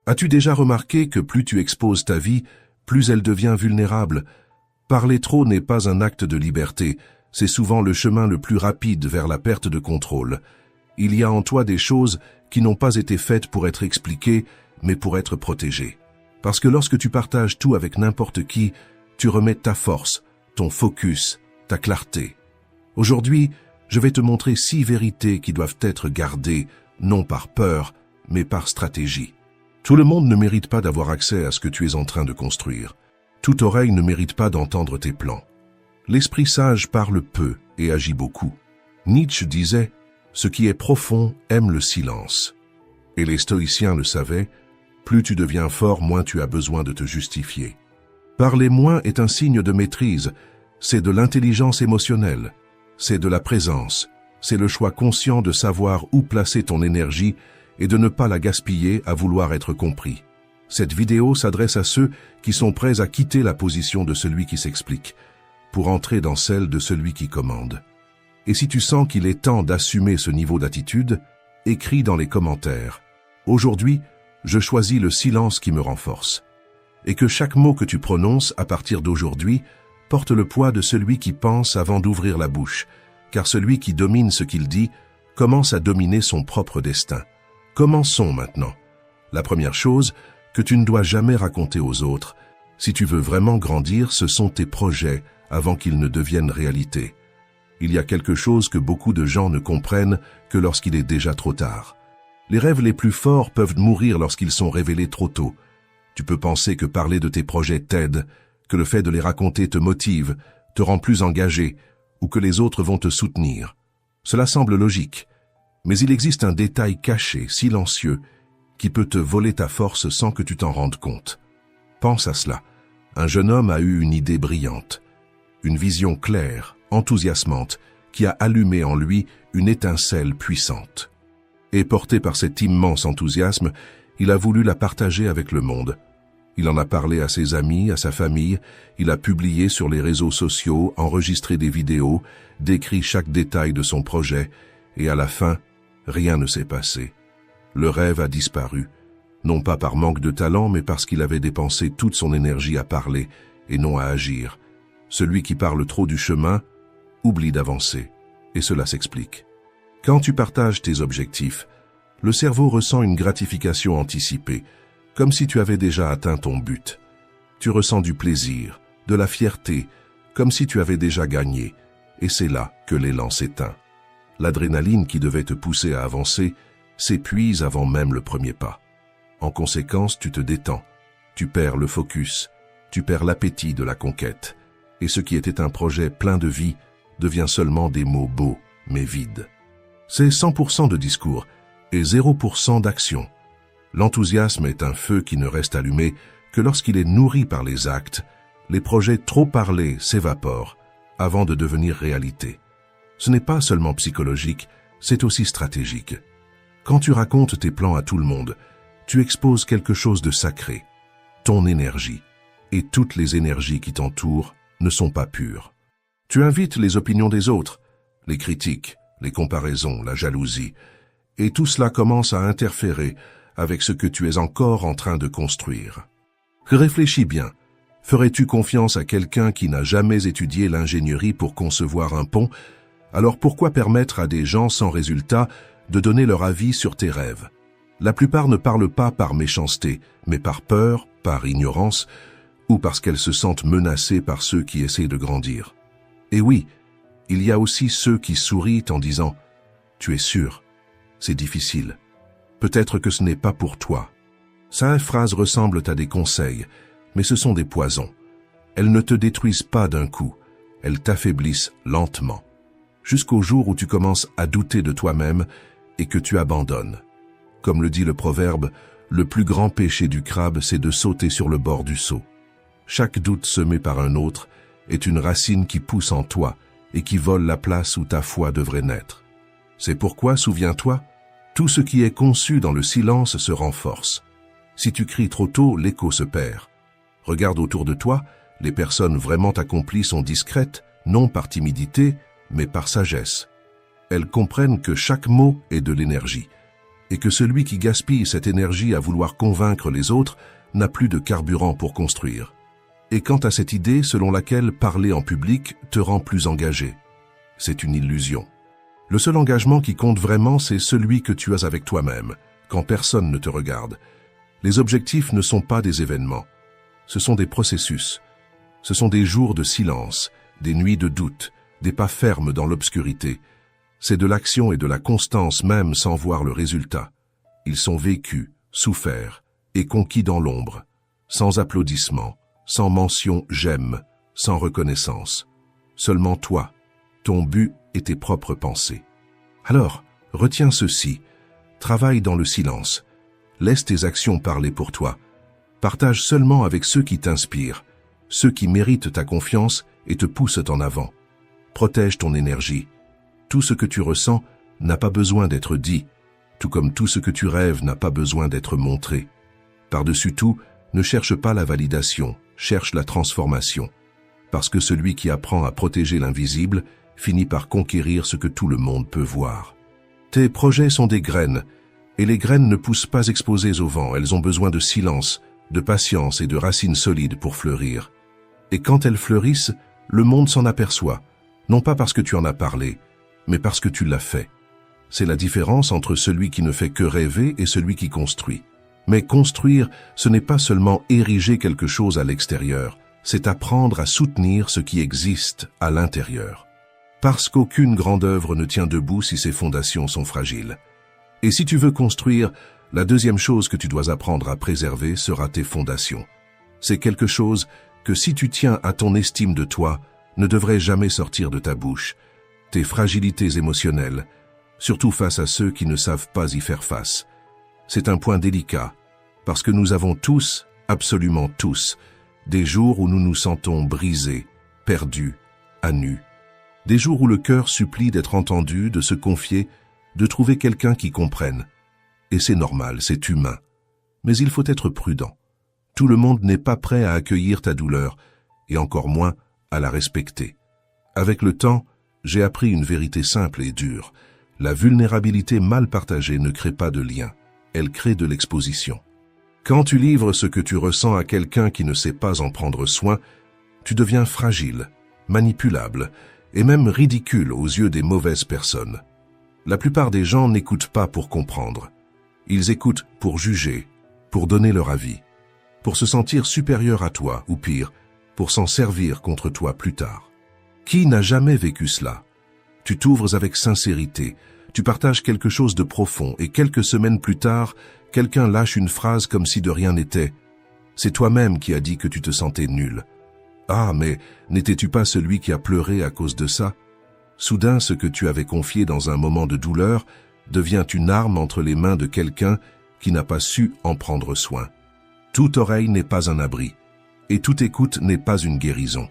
As-tu déjà remarqué que plus tu exposes ta vie, plus elle devient vulnérable? Parler trop n'est pas un acte de liberté, c'est souvent le chemin le plus rapide vers la perte de contrôle. Il y a en toi des choses qui n'ont pas été faites pour être expliquées, mais pour être protégées. Parce que lorsque tu partages tout avec n'importe qui, tu remets ta force, ton focus, ta clarté. Aujourd'hui, je vais te montrer 6 vérités qui doivent être gardées, non par peur, mais par stratégie. Tout le monde ne mérite pas d'avoir accès à ce que tu es en train de construire. Toute oreille ne mérite pas d'entendre tes plans. L'esprit sage parle peu et agit beaucoup. Nietzsche disait « Ce qui est profond aime le silence ». Et les stoïciens le savaient, plus tu deviens fort, moins tu as besoin de te justifier. Parler moins est un signe de maîtrise, c'est de l'intelligence émotionnelle, c'est de la présence, c'est le choix conscient de savoir où placer ton énergie et de ne pas la gaspiller à vouloir être compris. Cette vidéo s'adresse à ceux qui sont prêts à quitter la position de celui qui s'explique, pour entrer dans celle de celui qui commande. Et si tu sens qu'il est temps d'assumer ce niveau d'attitude, écris dans les commentaires. Aujourd'hui, je choisis le silence qui me renforce. Et que chaque mot que tu prononces à partir d'aujourd'hui porte le poids de celui qui pense avant d'ouvrir la bouche, car celui qui domine ce qu'il dit commence à dominer son propre destin. Commençons maintenant. La première chose que tu ne dois jamais raconter aux autres, si tu veux vraiment grandir, ce sont tes projets avant qu'ils ne deviennent réalité. Il y a quelque chose que beaucoup de gens ne comprennent que lorsqu'il est déjà trop tard. Les rêves les plus forts peuvent mourir lorsqu'ils sont révélés trop tôt. Tu peux penser que parler de tes projets t'aide, que le fait de les raconter te motive, te rend plus engagé, ou que les autres vont te soutenir. Cela semble logique. Mais il existe un détail caché, silencieux, qui peut te voler ta force sans que tu t'en rendes compte. Pense à cela. Un jeune homme a eu une idée brillante, une vision claire, enthousiasmante, qui a allumé en lui une étincelle puissante. Et porté par cet immense enthousiasme, il a voulu la partager avec le monde. Il en a parlé à ses amis, à sa famille, il a publié sur les réseaux sociaux, enregistré des vidéos, décrit chaque détail de son projet, et à la fin, rien ne s'est passé. Le rêve a disparu, non pas par manque de talent, mais parce qu'il avait dépensé toute son énergie à parler et non à agir. Celui qui parle trop du chemin oublie d'avancer, et cela s'explique. Quand tu partages tes objectifs, le cerveau ressent une gratification anticipée, comme si tu avais déjà atteint ton but. Tu ressens du plaisir, de la fierté, comme si tu avais déjà gagné, et c'est là que l'élan s'éteint. L'adrénaline qui devait te pousser à avancer s'épuise avant même le premier pas. En conséquence, tu te détends, tu perds le focus, tu perds l'appétit de la conquête, et ce qui était un projet plein de vie devient seulement des mots beaux, mais vides. C'est 100% de discours et 0% d'action. L'enthousiasme est un feu qui ne reste allumé que lorsqu'il est nourri par les actes. Les projets trop parlés s'évaporent avant de devenir réalité. Ce n'est pas seulement psychologique, c'est aussi stratégique. Quand tu racontes tes plans à tout le monde, tu exposes quelque chose de sacré. Ton énergie et toutes les énergies qui t'entourent ne sont pas pures. Tu invites les opinions des autres, les critiques, les comparaisons, la jalousie, et tout cela commence à interférer avec ce que tu es encore en train de construire. Réfléchis bien. Ferais-tu confiance à quelqu'un qui n'a jamais étudié l'ingénierie pour concevoir un pont? Alors pourquoi permettre à des gens sans résultat de donner leur avis sur tes rêves? La plupart ne parlent pas par méchanceté, mais par peur, par ignorance, ou parce qu'elles se sentent menacées par ceux qui essaient de grandir. Et oui, il y a aussi ceux qui sourient en disant « Tu es sûr, c'est difficile. Peut-être que ce n'est pas pour toi. » Ces phrases ressemblent à des conseils, mais ce sont des poisons. Elles ne te détruisent pas d'un coup, elles t'affaiblissent lentement, jusqu'au jour où tu commences à douter de toi-même et que tu abandonnes. Comme le dit le proverbe, le plus grand péché du crabe, c'est de sauter sur le bord du seau. Chaque doute semé par un autre est une racine qui pousse en toi et qui vole la place où ta foi devrait naître. C'est pourquoi, souviens-toi, tout ce qui est conçu dans le silence se renforce. Si tu cries trop tôt, l'écho se perd. Regarde autour de toi, les personnes vraiment accomplies sont discrètes, non par timidité, mais par sagesse. Elles comprennent que chaque mot est de l'énergie, et que celui qui gaspille cette énergie à vouloir convaincre les autres n'a plus de carburant pour construire. Et quant à cette idée selon laquelle parler en public te rend plus engagé, c'est une illusion. Le seul engagement qui compte vraiment, c'est celui que tu as avec toi-même, quand personne ne te regarde. Les objectifs ne sont pas des événements, ce sont des processus. Ce sont des jours de silence, des nuits de doute, des pas fermes dans l'obscurité. C'est de l'action et de la constance même sans voir le résultat. Ils sont vécus, soufferts et conquis dans l'ombre, sans applaudissements, sans mention « j'aime », sans reconnaissance. Seulement toi, ton but et tes propres pensées. Alors, retiens ceci, travaille dans le silence, laisse tes actions parler pour toi, partage seulement avec ceux qui t'inspirent, ceux qui méritent ta confiance et te poussent en avant. Protège ton énergie. Tout ce que tu ressens n'a pas besoin d'être dit, tout comme tout ce que tu rêves n'a pas besoin d'être montré. Par-dessus tout, ne cherche pas la validation, cherche la transformation. Parce que celui qui apprend à protéger l'invisible finit par conquérir ce que tout le monde peut voir. Tes projets sont des graines, et les graines ne poussent pas exposées au vent, elles ont besoin de silence, de patience et de racines solides pour fleurir. Et quand elles fleurissent, le monde s'en aperçoit, non pas parce que tu en as parlé, mais parce que tu l'as fait. C'est la différence entre celui qui ne fait que rêver et celui qui construit. Mais construire, ce n'est pas seulement ériger quelque chose à l'extérieur, c'est apprendre à soutenir ce qui existe à l'intérieur. Parce qu'aucune grande œuvre ne tient debout si ses fondations sont fragiles. Et si tu veux construire, la deuxième chose que tu dois apprendre à préserver sera tes fondations. C'est quelque chose que si tu tiens à ton estime de toi, ne devrait jamais sortir de ta bouche. Tes fragilités émotionnelles, surtout face à ceux qui ne savent pas y faire face. C'est un point délicat, parce que nous avons tous, absolument tous, des jours où nous nous sentons brisés, perdus, à nu. Des jours où le cœur supplie d'être entendu, de se confier, de trouver quelqu'un qui comprenne. Et c'est normal, c'est humain. Mais il faut être prudent. Tout le monde n'est pas prêt à accueillir ta douleur, et encore moins à la respecter. Avec le temps, j'ai appris une vérité simple et dure. La vulnérabilité mal partagée ne crée pas de lien, elle crée de l'exposition. Quand tu livres ce que tu ressens à quelqu'un qui ne sait pas en prendre soin, tu deviens fragile, manipulable, et même ridicule aux yeux des mauvaises personnes. La plupart des gens n'écoutent pas pour comprendre. Ils écoutent pour juger, pour donner leur avis, pour se sentir supérieur à toi, ou pire, pour s'en servir contre toi plus tard. Qui n'a jamais vécu cela? Tu t'ouvres avec sincérité, tu partages quelque chose de profond, et quelques semaines plus tard, quelqu'un lâche une phrase comme si de rien n'était. C'est toi-même qui as dit que tu te sentais nul. Ah, mais n'étais-tu pas celui qui a pleuré à cause de ça? Soudain, ce que tu avais confié dans un moment de douleur devient une arme entre les mains de quelqu'un qui n'a pas su en prendre soin. Toute oreille n'est pas un abri, et toute écoute n'est pas une guérison.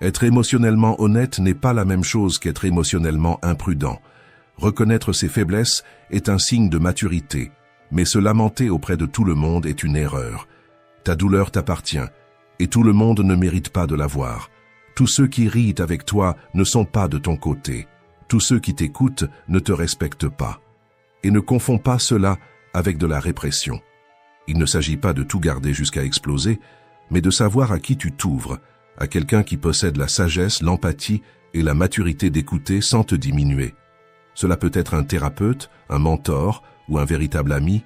Être émotionnellement honnête n'est pas la même chose qu'être émotionnellement imprudent. Reconnaître ses faiblesses est un signe de maturité, mais se lamenter auprès de tout le monde est une erreur. Ta douleur t'appartient, et tout le monde ne mérite pas de la voir. Tous ceux qui rient avec toi ne sont pas de ton côté. Tous ceux qui t'écoutent ne te respectent pas. Et ne confonds pas cela avec de la répression. Il ne s'agit pas de tout garder jusqu'à exploser, mais de savoir à qui tu t'ouvres, à quelqu'un qui possède la sagesse, l'empathie et la maturité d'écouter sans te diminuer. Cela peut être un thérapeute, un mentor ou un véritable ami,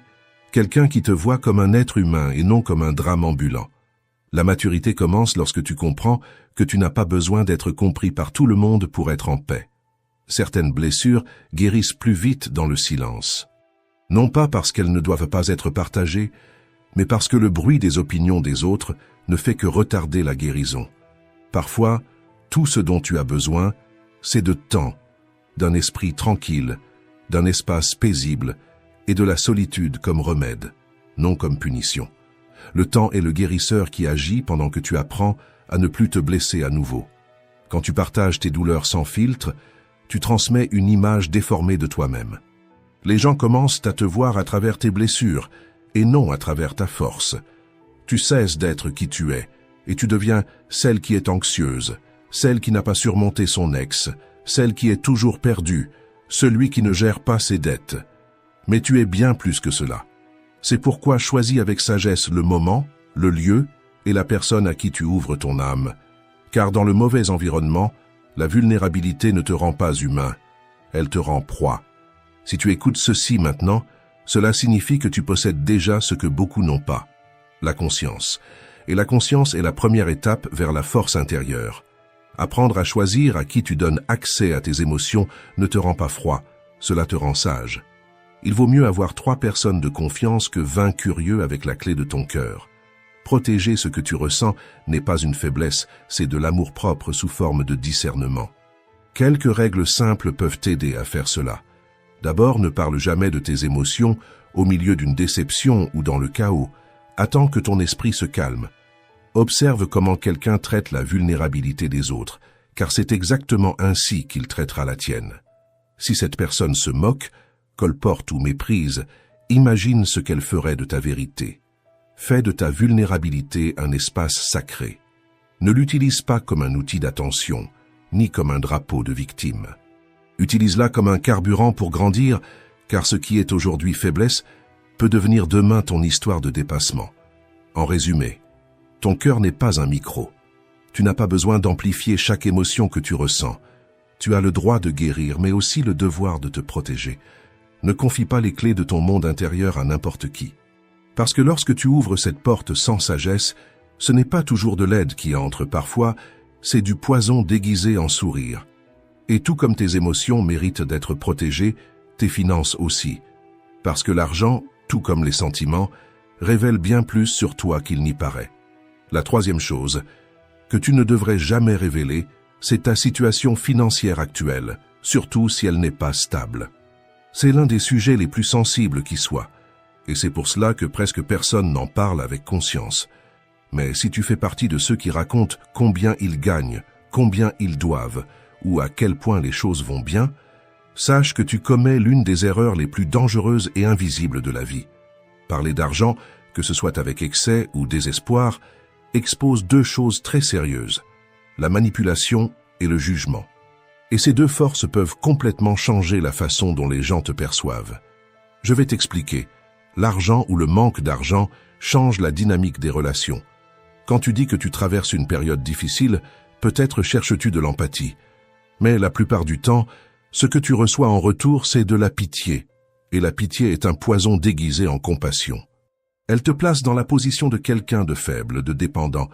quelqu'un qui te voit comme un être humain et non comme un drame ambulant. La maturité commence lorsque tu comprends que tu n'as pas besoin d'être compris par tout le monde pour être en paix. Certaines blessures guérissent plus vite dans le silence. Non pas parce qu'elles ne doivent pas être partagées, mais parce que le bruit des opinions des autres ne fait que retarder la guérison. Parfois, tout ce dont tu as besoin, c'est de temps, d'un esprit tranquille, d'un espace paisible et de la solitude comme remède, non comme punition. Le temps est le guérisseur qui agit pendant que tu apprends à ne plus te blesser à nouveau. Quand tu partages tes douleurs sans filtre, tu transmets une image déformée de toi-même. Les gens commencent à te voir à travers tes blessures et non à travers ta force. Tu cesses d'être qui tu es et tu deviens celle qui est anxieuse, celle qui n'a pas surmonté son ex, celle qui est toujours perdue, celui qui ne gère pas ses dettes. Mais tu es bien plus que cela. C'est pourquoi choisis avec sagesse le moment, le lieu et la personne à qui tu ouvres ton âme. Car dans le mauvais environnement, la vulnérabilité ne te rend pas humain, elle te rend proie. Si tu écoutes ceci maintenant, cela signifie que tu possèdes déjà ce que beaucoup n'ont pas, la conscience. Et la conscience est la première étape vers la force intérieure. Apprendre à choisir à qui tu donnes accès à tes émotions ne te rend pas froid, cela te rend sage. Il vaut mieux avoir 3 personnes de confiance que 20 curieux avec la clé de ton cœur. Protéger ce que tu ressens n'est pas une faiblesse, c'est de l'amour-propre sous forme de discernement. Quelques règles simples peuvent t'aider à faire cela. D'abord, ne parle jamais de tes émotions au milieu d'une déception ou dans le chaos. Attends que ton esprit se calme. Observe comment quelqu'un traite la vulnérabilité des autres, car c'est exactement ainsi qu'il traitera la tienne. Si cette personne se moque, colporte ou méprise, imagine ce qu'elle ferait de ta vérité. Fais de ta vulnérabilité un espace sacré. Ne l'utilise pas comme un outil d'attention, ni comme un drapeau de victime. Utilise-la comme un carburant pour grandir, car ce qui est aujourd'hui faiblesse peut devenir demain ton histoire de dépassement. En résumé, ton cœur n'est pas un micro. Tu n'as pas besoin d'amplifier chaque émotion que tu ressens. Tu as le droit de guérir, mais aussi le devoir de te protéger. Ne confie pas les clés de ton monde intérieur à n'importe qui. Parce que lorsque tu ouvres cette porte sans sagesse, ce n'est pas toujours de l'aide qui entre, parfois, c'est du poison déguisé en sourire. Et tout comme tes émotions méritent d'être protégées, tes finances aussi. Parce que l'argent, tout comme les sentiments, révèle bien plus sur toi qu'il n'y paraît. La troisième chose, que tu ne devrais jamais révéler, c'est ta situation financière actuelle, surtout si elle n'est pas stable. C'est l'un des sujets les plus sensibles qui soit, et c'est pour cela que presque personne n'en parle avec conscience. Mais si tu fais partie de ceux qui racontent combien ils gagnent, combien ils doivent, ou à quel point les choses vont bien, sache que tu commets l'une des erreurs les plus dangereuses et invisibles de la vie. Parler d'argent, que ce soit avec excès ou désespoir, expose 2 choses très sérieuses, la manipulation et le jugement. Et ces 2 forces peuvent complètement changer la façon dont les gens te perçoivent. Je vais t'expliquer. L'argent ou le manque d'argent change la dynamique des relations. Quand tu dis que tu traverses une période difficile, peut-être cherches-tu de l'empathie. Mais la plupart du temps, ce que tu reçois en retour, c'est de la pitié. Et la pitié est un poison déguisé en compassion. Elle te place dans la position de quelqu'un de faible, de dépendant,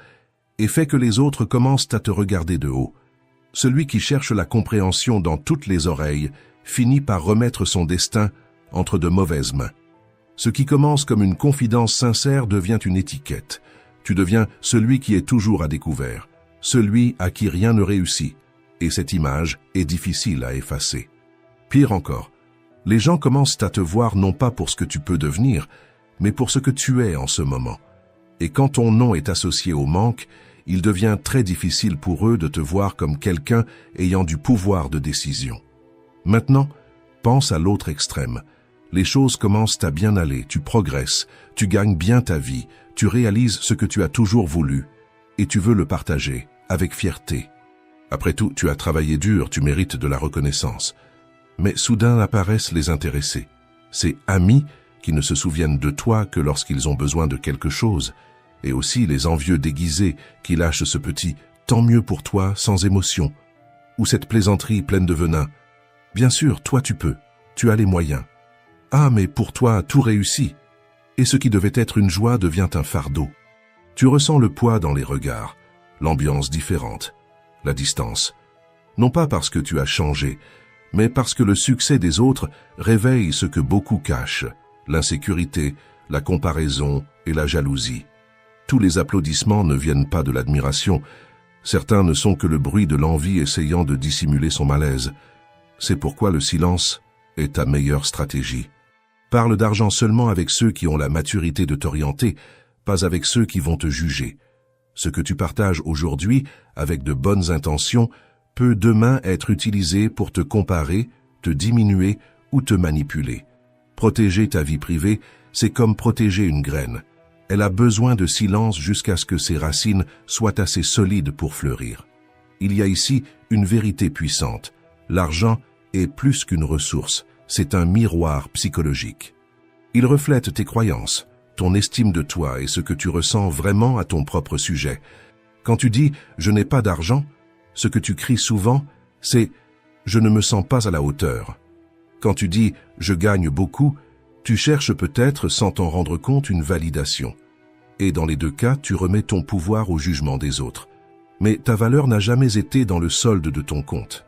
et fait que les autres commencent à te regarder de haut. Celui qui cherche la compréhension dans toutes les oreilles finit par remettre son destin entre de mauvaises mains. Ce qui commence comme une confidence sincère devient une étiquette. Tu deviens celui qui est toujours à découvert, celui à qui rien ne réussit, et cette image est difficile à effacer. Pire encore, les gens commencent à te voir non pas pour ce que tu peux devenir, mais pour ce que tu es en ce moment. Et quand ton nom est associé au manque, il devient très difficile pour eux de te voir comme quelqu'un ayant du pouvoir de décision. Maintenant, pense à l'autre extrême. Les choses commencent à bien aller, tu progresses, tu gagnes bien ta vie, tu réalises ce que tu as toujours voulu, et tu veux le partager, avec fierté. Après tout, tu as travaillé dur, tu mérites de la reconnaissance. Mais soudain apparaissent les intéressés, ces amis qui ne se souviennent de toi que lorsqu'ils ont besoin de quelque chose, et aussi les envieux déguisés qui lâchent ce petit « tant mieux pour toi » sans émotion, ou cette plaisanterie pleine de venin. Bien sûr, toi tu peux, tu as les moyens. Ah, mais pour toi, tout réussit. Et ce qui devait être une joie devient un fardeau. Tu ressens le poids dans les regards, l'ambiance différente, la distance. Non pas parce que tu as changé, mais parce que le succès des autres réveille ce que beaucoup cachent, l'insécurité, la comparaison et la jalousie. Tous les applaudissements ne viennent pas de l'admiration. Certains ne sont que le bruit de l'envie essayant de dissimuler son malaise. C'est pourquoi le silence est ta meilleure stratégie. Parle d'argent seulement avec ceux qui ont la maturité de t'orienter, pas avec ceux qui vont te juger. Ce que tu partages aujourd'hui avec de bonnes intentions peut demain être utilisé pour te comparer, te diminuer ou te manipuler. Protéger ta vie privée, c'est comme protéger une graine. Elle a besoin de silence jusqu'à ce que ses racines soient assez solides pour fleurir. Il y a ici une vérité puissante. L'argent est plus qu'une ressource, c'est un miroir psychologique. Il reflète tes croyances, ton estime de toi et ce que tu ressens vraiment à ton propre sujet. Quand tu dis « je n'ai pas d'argent », ce que tu cries souvent, c'est « je ne me sens pas à la hauteur ». Quand tu dis « je gagne beaucoup », tu cherches peut-être, sans t'en rendre compte, une validation. Et dans les deux cas, tu remets ton pouvoir au jugement des autres. Mais ta valeur n'a jamais été dans le solde de ton compte.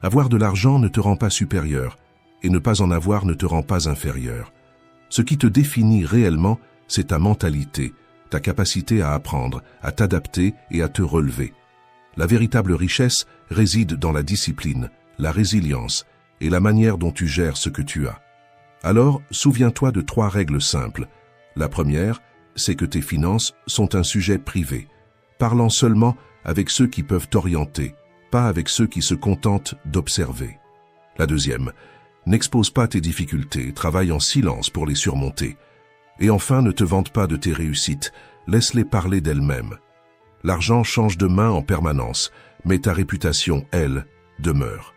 Avoir de l'argent ne te rend pas supérieur, et ne pas en avoir ne te rend pas inférieur. Ce qui te définit réellement, c'est ta mentalité, ta capacité à apprendre, à t'adapter et à te relever. La véritable richesse réside dans la discipline, la résilience et la manière dont tu gères ce que tu as. Alors, souviens-toi de 3 règles simples. La première, c'est que tes finances sont un sujet privé, parlant seulement avec ceux qui peuvent t'orienter, pas avec ceux qui se contentent d'observer. La deuxième, n'expose pas tes difficultés, travaille en silence pour les surmonter. Et enfin, ne te vante pas de tes réussites, laisse-les parler d'elles-mêmes. L'argent change de main en permanence, mais ta réputation, elle, demeure.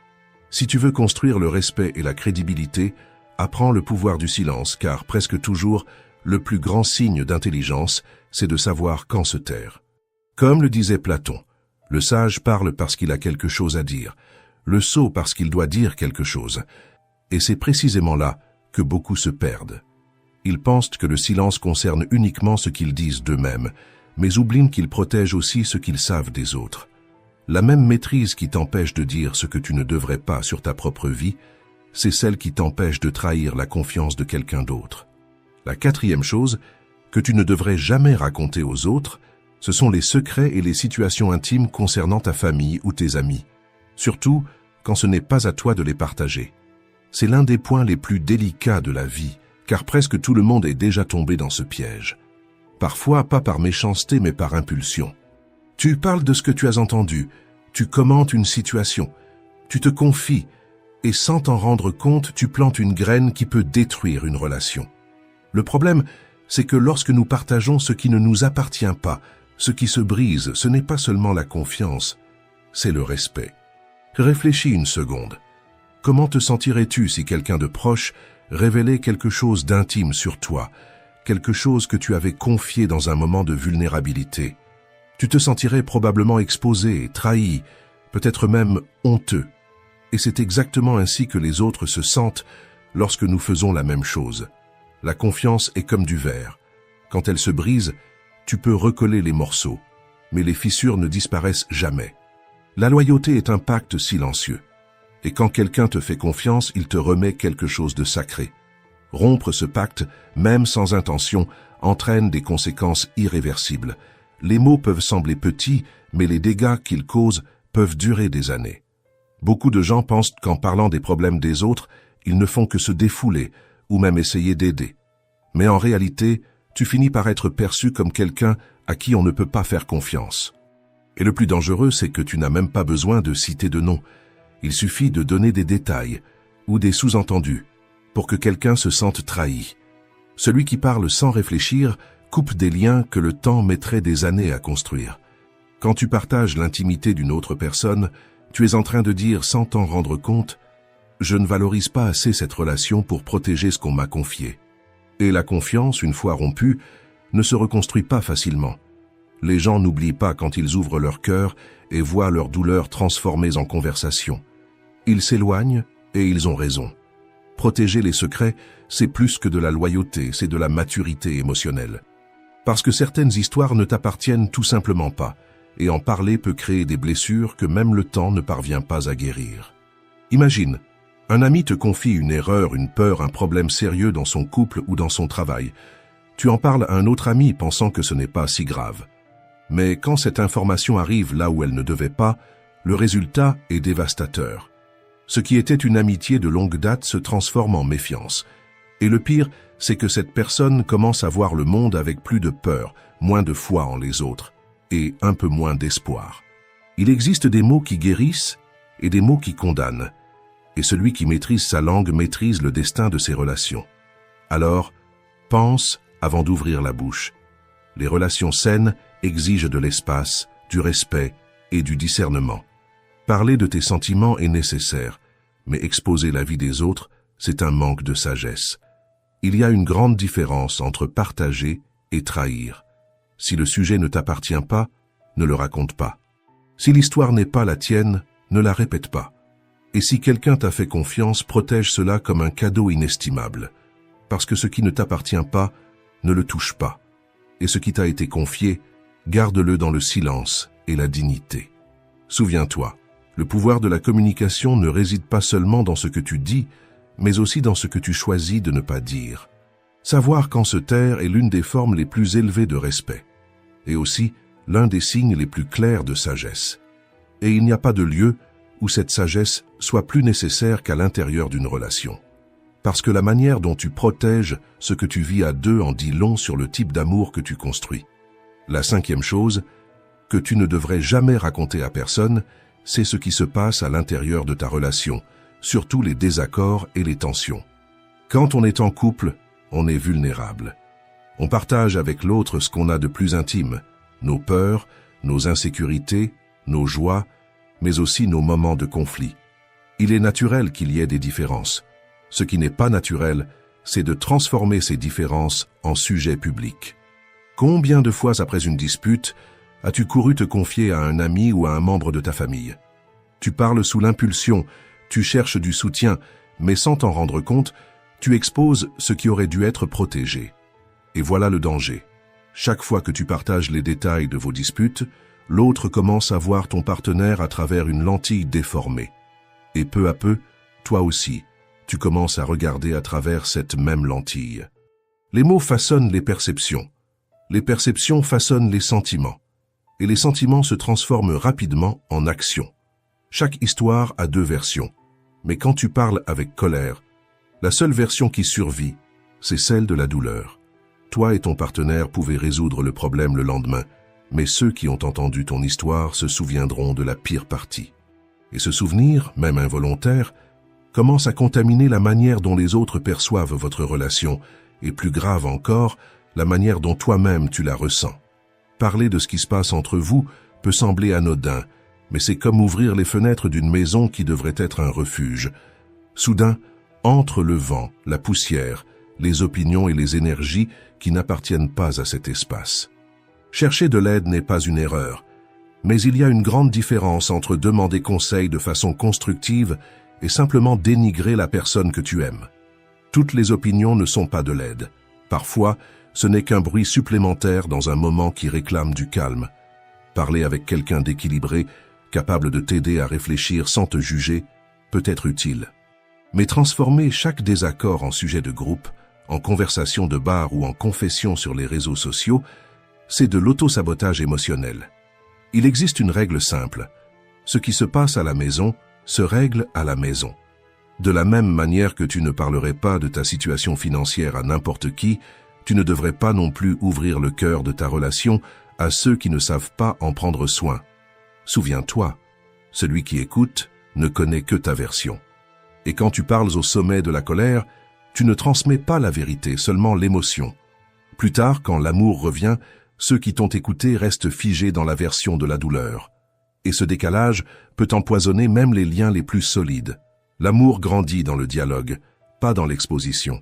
Si tu veux construire le respect et la crédibilité, apprends le pouvoir du silence, car presque toujours, le plus grand signe d'intelligence, c'est de savoir quand se taire. Comme le disait Platon, le sage parle parce qu'il a quelque chose à dire, le sot parce qu'il doit dire quelque chose. Et c'est précisément là que beaucoup se perdent. Ils pensent que le silence concerne uniquement ce qu'ils disent d'eux-mêmes, mais oublient qu'ils protègent aussi ce qu'ils savent des autres. La même maîtrise qui t'empêche de dire ce que tu ne devrais pas sur ta propre vie, c'est celle qui t'empêche de trahir la confiance de quelqu'un d'autre. La quatrième chose que tu ne devrais jamais raconter aux autres, ce sont les secrets et les situations intimes concernant ta famille ou tes amis, surtout quand ce n'est pas à toi de les partager. C'est l'un des points les plus délicats de la vie, car presque tout le monde est déjà tombé dans ce piège. Parfois, pas par méchanceté, mais par impulsion. Tu parles de ce que tu as entendu, tu commentes une situation, tu te confies, et sans t'en rendre compte, tu plantes une graine qui peut détruire une relation. Le problème, c'est que lorsque nous partageons ce qui ne nous appartient pas, ce qui se brise, ce n'est pas seulement la confiance, c'est le respect. Réfléchis une seconde. Comment te sentirais-tu si quelqu'un de proche révélait quelque chose d'intime sur toi, quelque chose que tu avais confié dans un moment de vulnérabilité? Tu te sentirais probablement exposé, trahi, peut-être même honteux. Et c'est exactement ainsi que les autres se sentent lorsque nous faisons la même chose. La confiance est comme du verre. Quand elle se brise, tu peux recoller les morceaux, mais les fissures ne disparaissent jamais. La loyauté est un pacte silencieux. Et quand quelqu'un te fait confiance, il te remet quelque chose de sacré. Rompre ce pacte, même sans intention, entraîne des conséquences irréversibles. Les mots peuvent sembler petits, mais les dégâts qu'ils causent peuvent durer des années. Beaucoup de gens pensent qu'en parlant des problèmes des autres, ils ne font que se défouler, ou même essayer d'aider. Mais en réalité, tu finis par être perçu comme quelqu'un à qui on ne peut pas faire confiance. Et le plus dangereux, c'est que tu n'as même pas besoin de citer de nom. Il suffit de donner des détails, ou des sous-entendus, pour que quelqu'un se sente trahi. Celui qui parle sans réfléchir coupe des liens que le temps mettrait des années à construire. Quand tu partages l'intimité d'une autre personne, tu es en train de dire sans t'en rendre compte « Je ne valorise pas assez cette relation pour protéger ce qu'on m'a confié ». Et la confiance, une fois rompue, ne se reconstruit pas facilement. Les gens n'oublient pas quand ils ouvrent leur cœur et voient leurs douleurs transformées en conversation. Ils s'éloignent et ils ont raison. Protéger les secrets, c'est plus que de la loyauté, c'est de la maturité émotionnelle. Parce que certaines histoires ne t'appartiennent tout simplement pas, et en parler peut créer des blessures que même le temps ne parvient pas à guérir. Imagine, un ami te confie une erreur, une peur, un problème sérieux dans son couple ou dans son travail. Tu en parles à un autre ami pensant que ce n'est pas si grave. Mais quand cette information arrive là où elle ne devait pas, le résultat est dévastateur. Ce qui était une amitié de longue date se transforme en méfiance. Et le pire, c'est que cette personne commence à voir le monde avec plus de peur, moins de foi en les autres, et un peu moins d'espoir. Il existe des mots qui guérissent et des mots qui condamnent. Et celui qui maîtrise sa langue maîtrise le destin de ses relations. Alors, pense avant d'ouvrir la bouche. Les relations saines exigent de l'espace, du respect et du discernement. Parler de tes sentiments est nécessaire, mais exposer la vie des autres, c'est un manque de sagesse. Il y a une grande différence entre partager et trahir. Si le sujet ne t'appartient pas, ne le raconte pas. Si l'histoire n'est pas la tienne, ne la répète pas. Et si quelqu'un t'a fait confiance, protège cela comme un cadeau inestimable. Parce que ce qui ne t'appartient pas, ne le touche pas. Et ce qui t'a été confié, garde-le dans le silence et la dignité. Souviens-toi, le pouvoir de la communication ne réside pas seulement dans ce que tu dis, mais aussi dans ce que tu choisis de ne pas dire. Savoir quand se taire est l'une des formes les plus élevées de respect, et aussi l'un des signes les plus clairs de sagesse. Et il n'y a pas de lieu où cette sagesse soit plus nécessaire qu'à l'intérieur d'une relation. Parce que la manière dont tu protèges ce que tu vis à deux en dit long sur le type d'amour que tu construis. La 5e chose, que tu ne devrais jamais raconter à personne, c'est ce qui se passe à l'intérieur de ta relation, surtout les désaccords et les tensions. Quand on est en couple, on est vulnérable. On partage avec l'autre ce qu'on a de plus intime, nos peurs, nos insécurités, nos joies, mais aussi nos moments de conflit. Il est naturel qu'il y ait des différences. Ce qui n'est pas naturel, c'est de transformer ces différences en sujets publics. Combien de fois après une dispute, as-tu couru te confier à un ami ou à un membre de ta famille? Tu parles sous l'impulsion, tu cherches du soutien, mais sans t'en rendre compte, tu exposes ce qui aurait dû être protégé. Et voilà le danger. Chaque fois que tu partages les détails de vos disputes, l'autre commence à voir ton partenaire à travers une lentille déformée. Et peu à peu, toi aussi, tu commences à regarder à travers cette même lentille. Les mots façonnent les perceptions. Les perceptions façonnent les sentiments. Et les sentiments se transforment rapidement en actions. Chaque histoire a 2 versions. Mais quand tu parles avec colère, la seule version qui survit, c'est celle de la douleur. Toi et ton partenaire pouvez résoudre le problème le lendemain, mais ceux qui ont entendu ton histoire se souviendront de la pire partie. Et ce souvenir, même involontaire, commence à contaminer la manière dont les autres perçoivent votre relation, et plus grave encore, la manière dont toi-même tu la ressens. Parler de ce qui se passe entre vous peut sembler anodin, mais c'est comme ouvrir les fenêtres d'une maison qui devrait être un refuge. Soudain, entre le vent, la poussière, les opinions et les énergies qui n'appartiennent pas à cet espace. Chercher de l'aide n'est pas une erreur, mais il y a une grande différence entre demander conseil de façon constructive et simplement dénigrer la personne que tu aimes. Toutes les opinions ne sont pas de l'aide. Parfois, ce n'est qu'un bruit supplémentaire dans un moment qui réclame du calme. Parler avec quelqu'un d'équilibré, capable de t'aider à réfléchir sans te juger, peut être utile. Mais transformer chaque désaccord en sujet de groupe, en conversation de bar ou en confession sur les réseaux sociaux, c'est de l'auto-sabotage émotionnel. Il existe une règle simple. Ce qui se passe à la maison se règle à la maison. De la même manière que tu ne parlerais pas de ta situation financière à n'importe qui, tu ne devrais pas non plus ouvrir le cœur de ta relation à ceux qui ne savent pas en prendre soin. Souviens-toi, celui qui écoute ne connaît que ta version. Et quand tu parles au sommet de la colère, tu ne transmets pas la vérité, seulement l'émotion. Plus tard, quand l'amour revient, ceux qui t'ont écouté restent figés dans la version de la douleur. Et ce décalage peut empoisonner même les liens les plus solides. L'amour grandit dans le dialogue, pas dans l'exposition.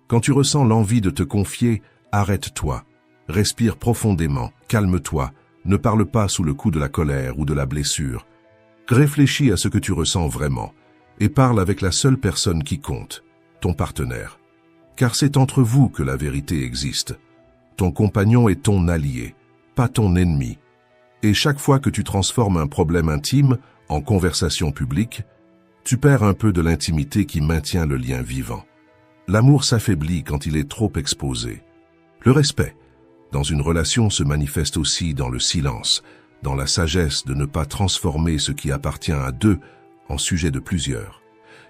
Quand tu ressens l'envie de te confier, arrête-toi, respire profondément, calme-toi, ne parle pas sous le coup de la colère ou de la blessure. Réfléchis à ce que tu ressens vraiment et parle avec la seule personne qui compte, ton partenaire. Car c'est entre vous que la vérité existe. Ton compagnon est ton allié, pas ton ennemi. Et chaque fois que tu transformes un problème intime en conversation publique, tu perds un peu de l'intimité qui maintient le lien vivant. L'amour s'affaiblit quand il est trop exposé. Le respect, dans une relation, se manifeste aussi dans le silence, dans la sagesse de ne pas transformer ce qui appartient à deux en sujet de plusieurs.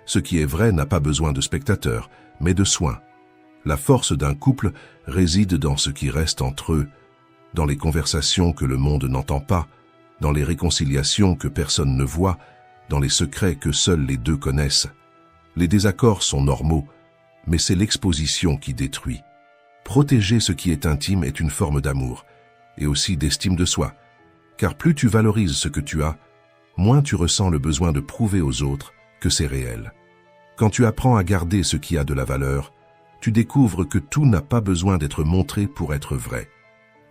Ce qui est vrai n'a pas besoin de spectateurs, mais de soins. La force d'un couple réside dans ce qui reste entre eux, dans les conversations que le monde n'entend pas, dans les réconciliations que personne ne voit, dans les secrets que seuls les deux connaissent. Les désaccords sont normaux, mais c'est l'exposition qui détruit. Protéger ce qui est intime est une forme d'amour, et aussi d'estime de soi, car plus tu valorises ce que tu as, moins tu ressens le besoin de prouver aux autres que c'est réel. Quand tu apprends à garder ce qui a de la valeur, tu découvres que tout n'a pas besoin d'être montré pour être vrai.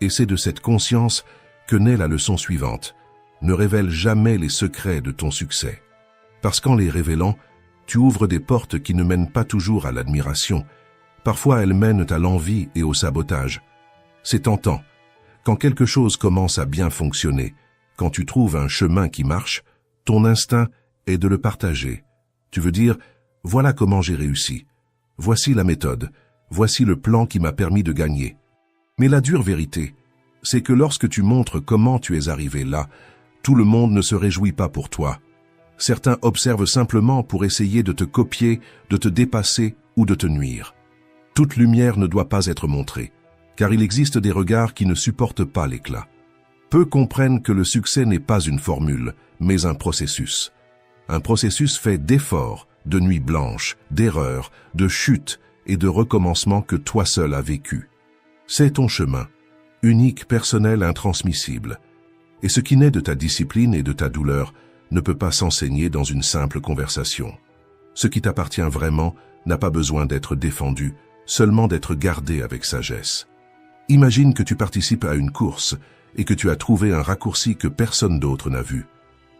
Et c'est de cette conscience que naît la leçon suivante. Ne révèle jamais les secrets de ton succès. Parce qu'en les révélant, tu ouvres des portes qui ne mènent pas toujours à l'admiration. Parfois elles mènent à l'envie et au sabotage. C'est tentant. Quand quelque chose commence à bien fonctionner, quand tu trouves un chemin qui marche, ton instinct est de le partager. Tu veux dire, voilà comment j'ai réussi. Voici la méthode. Voici le plan qui m'a permis de gagner. Mais la dure vérité, c'est que lorsque tu montres comment tu es arrivé là, tout le monde ne se réjouit pas pour toi. Certains observent simplement pour essayer de te copier, de te dépasser ou de te nuire. Toute lumière ne doit pas être montrée, car il existe des regards qui ne supportent pas l'éclat. Peu comprennent que le succès n'est pas une formule, mais un processus. Un processus fait d'efforts, de nuits blanches, d'erreurs, de chutes et de recommencements que toi seul as vécu. C'est ton chemin, unique, personnel, intransmissible. Et ce qui naît de ta discipline et de ta douleur ne peut pas s'enseigner dans une simple conversation. Ce qui t'appartient vraiment n'a pas besoin d'être défendu, seulement d'être gardé avec sagesse. Imagine que tu participes à une course et que tu as trouvé un raccourci que personne d'autre n'a vu.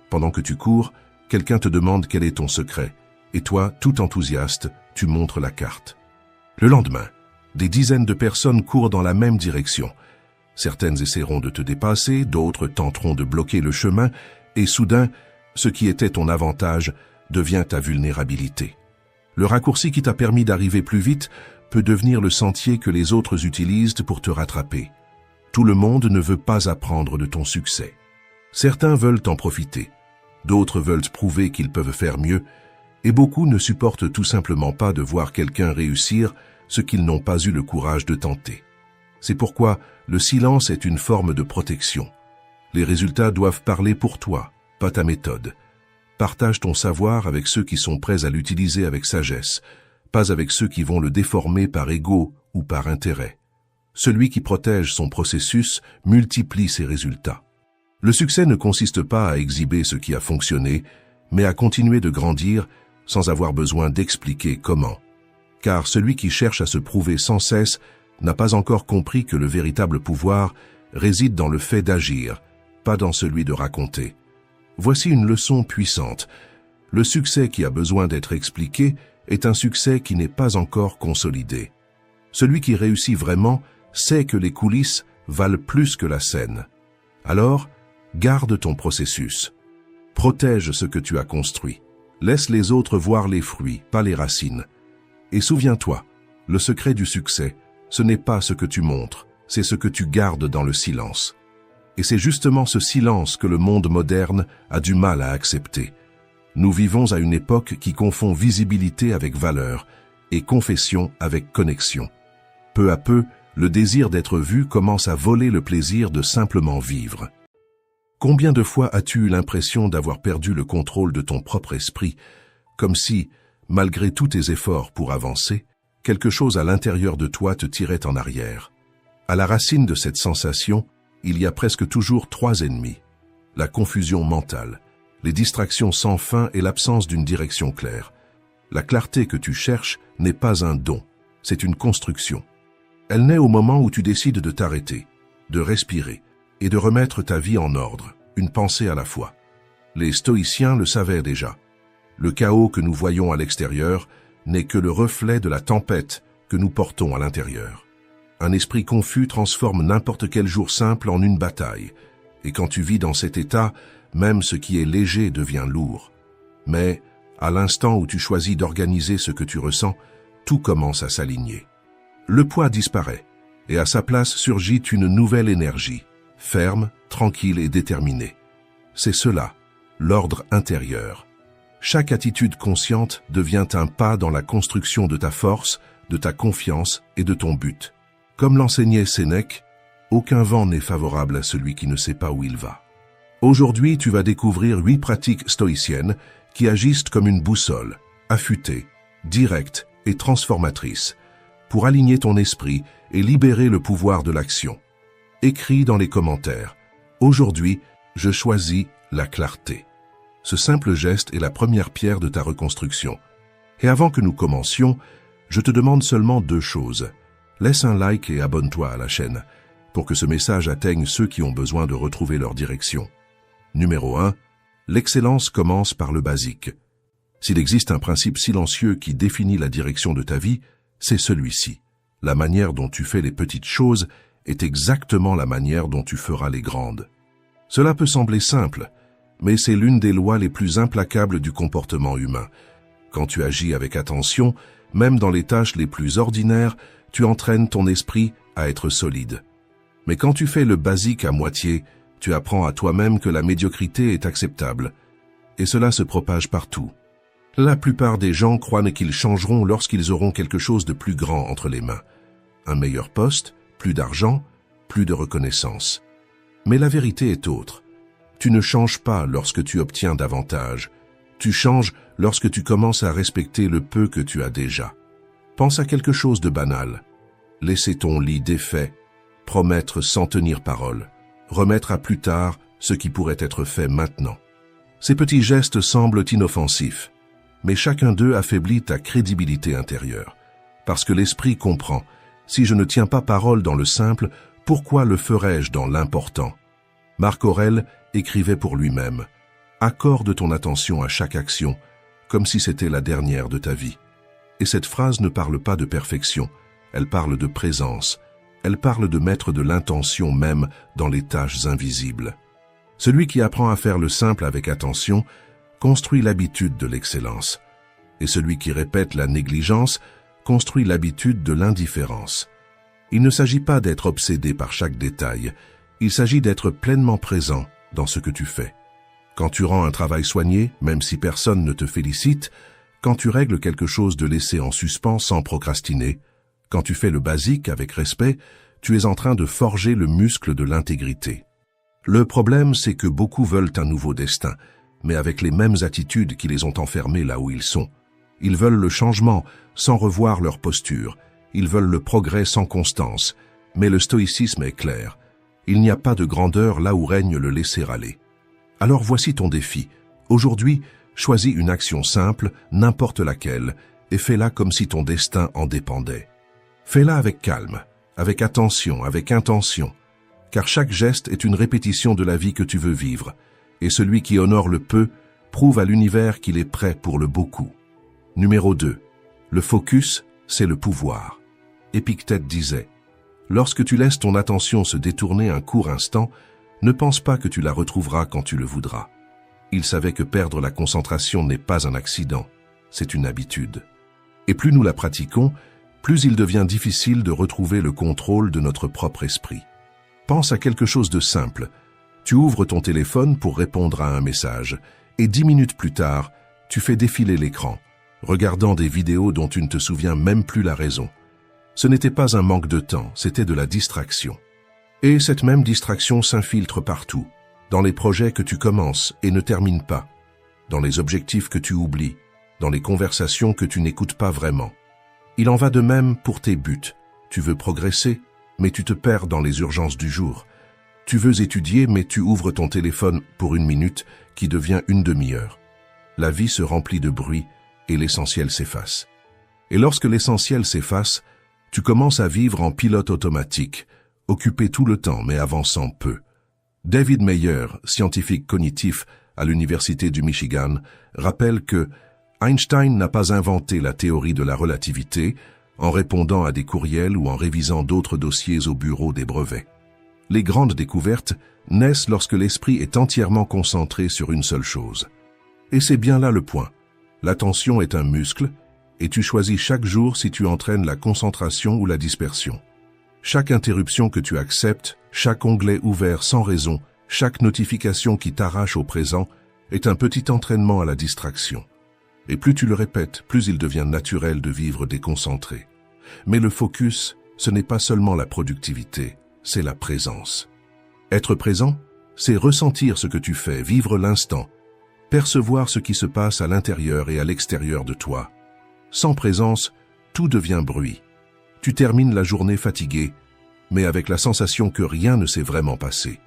Pendant que tu cours, quelqu'un te demande quel est ton secret, et toi, tout enthousiaste, tu montres la carte. Le lendemain, des dizaines de personnes courent dans la même direction. Certaines essaieront de te dépasser, d'autres tenteront de bloquer le chemin, et soudain, ce qui était ton avantage devient ta vulnérabilité. Le raccourci qui t'a permis d'arriver plus vite peut devenir le sentier que les autres utilisent pour te rattraper. Tout le monde ne veut pas apprendre de ton succès. Certains veulent en profiter, d'autres veulent prouver qu'ils peuvent faire mieux, et beaucoup ne supportent tout simplement pas de voir quelqu'un réussir ce qu'ils n'ont pas eu le courage de tenter. C'est pourquoi le silence est une forme de protection. Les résultats doivent parler pour toi, pas ta méthode. Partage ton savoir avec ceux qui sont prêts à l'utiliser avec sagesse, pas avec ceux qui vont le déformer par ego ou par intérêt. Celui qui protège son processus multiplie ses résultats. Le succès ne consiste pas à exhiber ce qui a fonctionné, mais à continuer de grandir sans avoir besoin d'expliquer comment. Car celui qui cherche à se prouver sans cesse n'a pas encore compris que le véritable pouvoir réside dans le fait d'agir, pas dans celui de raconter. Voici une leçon puissante. Le succès qui a besoin d'être expliqué est un succès qui n'est pas encore consolidé. Celui qui réussit vraiment sait que les coulisses valent plus que la scène. Alors, garde ton processus. Protège ce que tu as construit. Laisse les autres voir les fruits, pas les racines. Et souviens-toi, le secret du succès, ce n'est pas ce que tu montres, c'est ce que tu gardes dans le silence. Et c'est justement ce silence que le monde moderne a du mal à accepter. Nous vivons à une époque qui confond visibilité avec valeur et confession avec connexion. Peu à peu, le désir d'être vu commence à voler le plaisir de simplement vivre. Combien de fois as-tu eu l'impression d'avoir perdu le contrôle de ton propre esprit, comme si, malgré tous tes efforts pour avancer, quelque chose à l'intérieur de toi te tirait en arrière? À la racine de cette sensation, il y a presque toujours 3 ennemis. La confusion mentale, les distractions sans fin et l'absence d'une direction claire. La clarté que tu cherches n'est pas un don, c'est une construction. Elle naît au moment où tu décides de t'arrêter, de respirer et de remettre ta vie en ordre, une pensée à la fois. Les stoïciens le savaient déjà. Le chaos que nous voyons à l'extérieur n'est que le reflet de la tempête que nous portons à l'intérieur. Un esprit confus transforme n'importe quel jour simple en une bataille, et quand tu vis dans cet état, même ce qui est léger devient lourd. Mais, à l'instant où tu choisis d'organiser ce que tu ressens, tout commence à s'aligner. Le poids disparaît, et à sa place surgit une nouvelle énergie, ferme, tranquille et déterminée. C'est cela, l'ordre intérieur. Chaque attitude consciente devient un pas dans la construction de ta force, de ta confiance et de ton but. Comme l'enseignait Sénèque, aucun vent n'est favorable à celui qui ne sait pas où il va. Aujourd'hui, tu vas découvrir 8 pratiques stoïciennes qui agissent comme une boussole, affûtée, directe et transformatrice, pour aligner ton esprit et libérer le pouvoir de l'action. Écris dans les commentaires. Aujourd'hui, je choisis la clarté. Ce simple geste est la première pierre de ta reconstruction. Et avant que nous commencions, je te demande seulement 2 choses. Laisse un like et abonne-toi à la chaîne, pour que ce message atteigne ceux qui ont besoin de retrouver leur direction. Numéro 1. L'excellence commence par le basique. S'il existe un principe silencieux qui définit la direction de ta vie, c'est celui-ci. La manière dont tu fais les petites choses est exactement la manière dont tu feras les grandes. Cela peut sembler simple, mais c'est l'une des lois les plus implacables du comportement humain. Quand tu agis avec attention, même dans les tâches les plus ordinaires, tu entraînes ton esprit à être solide. Mais quand tu fais le basique à moitié, tu apprends à toi-même que la médiocrité est acceptable. Et cela se propage partout. La plupart des gens croient qu'ils changeront lorsqu'ils auront quelque chose de plus grand entre les mains. Un meilleur poste, plus d'argent, plus de reconnaissance. Mais la vérité est autre. Tu ne changes pas lorsque tu obtiens davantage. Tu changes lorsque tu commences à respecter le peu que tu as déjà. Pense à quelque chose de banal. Laisser ton lit défait, promettre sans tenir parole, remettre à plus tard ce qui pourrait être fait maintenant. Ces petits gestes semblent inoffensifs, mais chacun d'eux affaiblit ta crédibilité intérieure. Parce que l'esprit comprend, si je ne tiens pas parole dans le simple, pourquoi le ferais-je dans l'important? Marc Aurèle écrivait pour lui-même, « Accorde ton attention à chaque action, comme si c'était la dernière de ta vie. » Et cette phrase ne parle pas de perfection, elle parle de présence, elle parle de mettre de l'intention même dans les tâches invisibles. Celui qui apprend à faire le simple avec attention construit l'habitude de l'excellence. Et celui qui répète la négligence construit l'habitude de l'indifférence. Il ne s'agit pas d'être obsédé par chaque détail, il s'agit d'être pleinement présent dans ce que tu fais. Quand tu rends un travail soigné, même si personne ne te félicite, quand tu règles quelque chose de laissé en suspens sans procrastiner, quand tu fais le basique avec respect, tu es en train de forger le muscle de l'intégrité. Le problème, c'est que beaucoup veulent un nouveau destin, mais avec les mêmes attitudes qui les ont enfermés là où ils sont. Ils veulent le changement sans revoir leur posture. Ils veulent le progrès sans constance. Mais le stoïcisme est clair. Il n'y a pas de grandeur là où règne le laisser-aller. Alors voici ton défi. Aujourd'hui, choisis une action simple, n'importe laquelle, et fais-la comme si ton destin en dépendait. Fais-la avec calme, avec attention, avec intention, car chaque geste est une répétition de la vie que tu veux vivre, et celui qui honore le peu prouve à l'univers qu'il est prêt pour le beaucoup. Numéro 2. Le focus, c'est le pouvoir. Épictète disait, « Lorsque tu laisses ton attention se détourner un court instant, ne pense pas que tu la retrouveras quand tu le voudras. » Il savait que perdre la concentration n'est pas un accident, c'est une habitude. Et plus nous la pratiquons, plus il devient difficile de retrouver le contrôle de notre propre esprit. Pense à quelque chose de simple. Tu ouvres ton téléphone pour répondre à un message, et 10 minutes plus tard, tu fais défiler l'écran, regardant des vidéos dont tu ne te souviens même plus la raison. Ce n'était pas un manque de temps, c'était de la distraction. Et cette même distraction s'infiltre partout, dans les projets que tu commences et ne termines pas, dans les objectifs que tu oublies, dans les conversations que tu n'écoutes pas vraiment. Il en va de même pour tes buts. Tu veux progresser, mais tu te perds dans les urgences du jour. Tu veux étudier, mais tu ouvres ton téléphone pour 1 minute qui devient 1 demi-heure. La vie se remplit de bruit et l'essentiel s'efface. Et lorsque l'essentiel s'efface, tu commences à vivre en pilote automatique, occupé tout le temps mais avançant peu. David Meyer, scientifique cognitif à l'Université du Michigan, rappelle que Einstein n'a pas inventé la théorie de la relativité en répondant à des courriels ou en révisant d'autres dossiers au bureau des brevets. Les grandes découvertes naissent lorsque l'esprit est entièrement concentré sur une seule chose. Et c'est bien là le point. L'attention est un muscle, et tu choisis chaque jour si tu entraînes la concentration ou la dispersion. Chaque interruption que tu acceptes, chaque onglet ouvert sans raison, chaque notification qui t'arrache au présent est un petit entraînement à la distraction. Et plus tu le répètes, plus il devient naturel de vivre déconcentré. Mais le focus, ce n'est pas seulement la productivité, c'est la présence. Être présent, c'est ressentir ce que tu fais, vivre l'instant, percevoir ce qui se passe à l'intérieur et à l'extérieur de toi. Sans présence, tout devient bruit. Tu termines la journée fatigué, mais avec la sensation que rien ne s'est vraiment passé.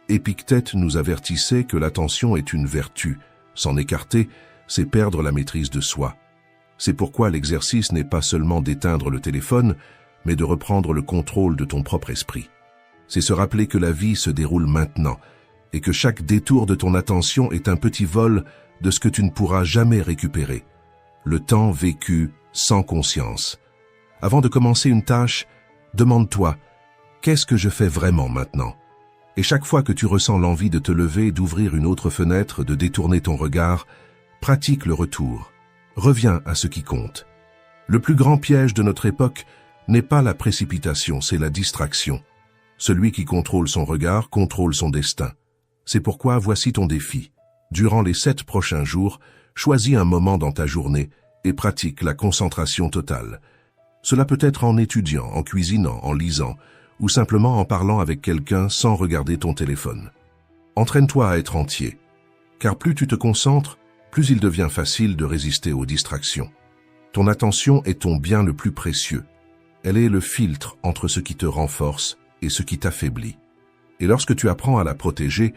Épictète nous avertissait que l'attention est une vertu. S'en écarter, c'est perdre la maîtrise de soi. C'est pourquoi l'exercice n'est pas seulement d'éteindre le téléphone, mais de reprendre le contrôle de ton propre esprit. C'est se rappeler que la vie se déroule maintenant, et que chaque détour de ton attention est un petit vol de ce que tu ne pourras jamais récupérer. Le temps vécu sans conscience. Avant de commencer une tâche, demande-toi, qu'est-ce que je fais vraiment maintenant? Et chaque fois que tu ressens l'envie de te lever, d'ouvrir une autre fenêtre, de détourner ton regard, pratique le retour. Reviens à ce qui compte. Le plus grand piège de notre époque n'est pas la précipitation, c'est la distraction. Celui qui contrôle son regard contrôle son destin. C'est pourquoi voici ton défi. Durant les 7 prochains jours, choisis un moment dans ta journée et pratique la concentration totale. Cela peut être en étudiant, en cuisinant, en lisant, ou simplement en parlant avec quelqu'un sans regarder ton téléphone. Entraîne-toi à être entier, car plus tu te concentres, plus il devient facile de résister aux distractions. Ton attention est ton bien le plus précieux. Elle est le filtre entre ce qui te renforce et ce qui t'affaiblit. Et lorsque tu apprends à la protéger,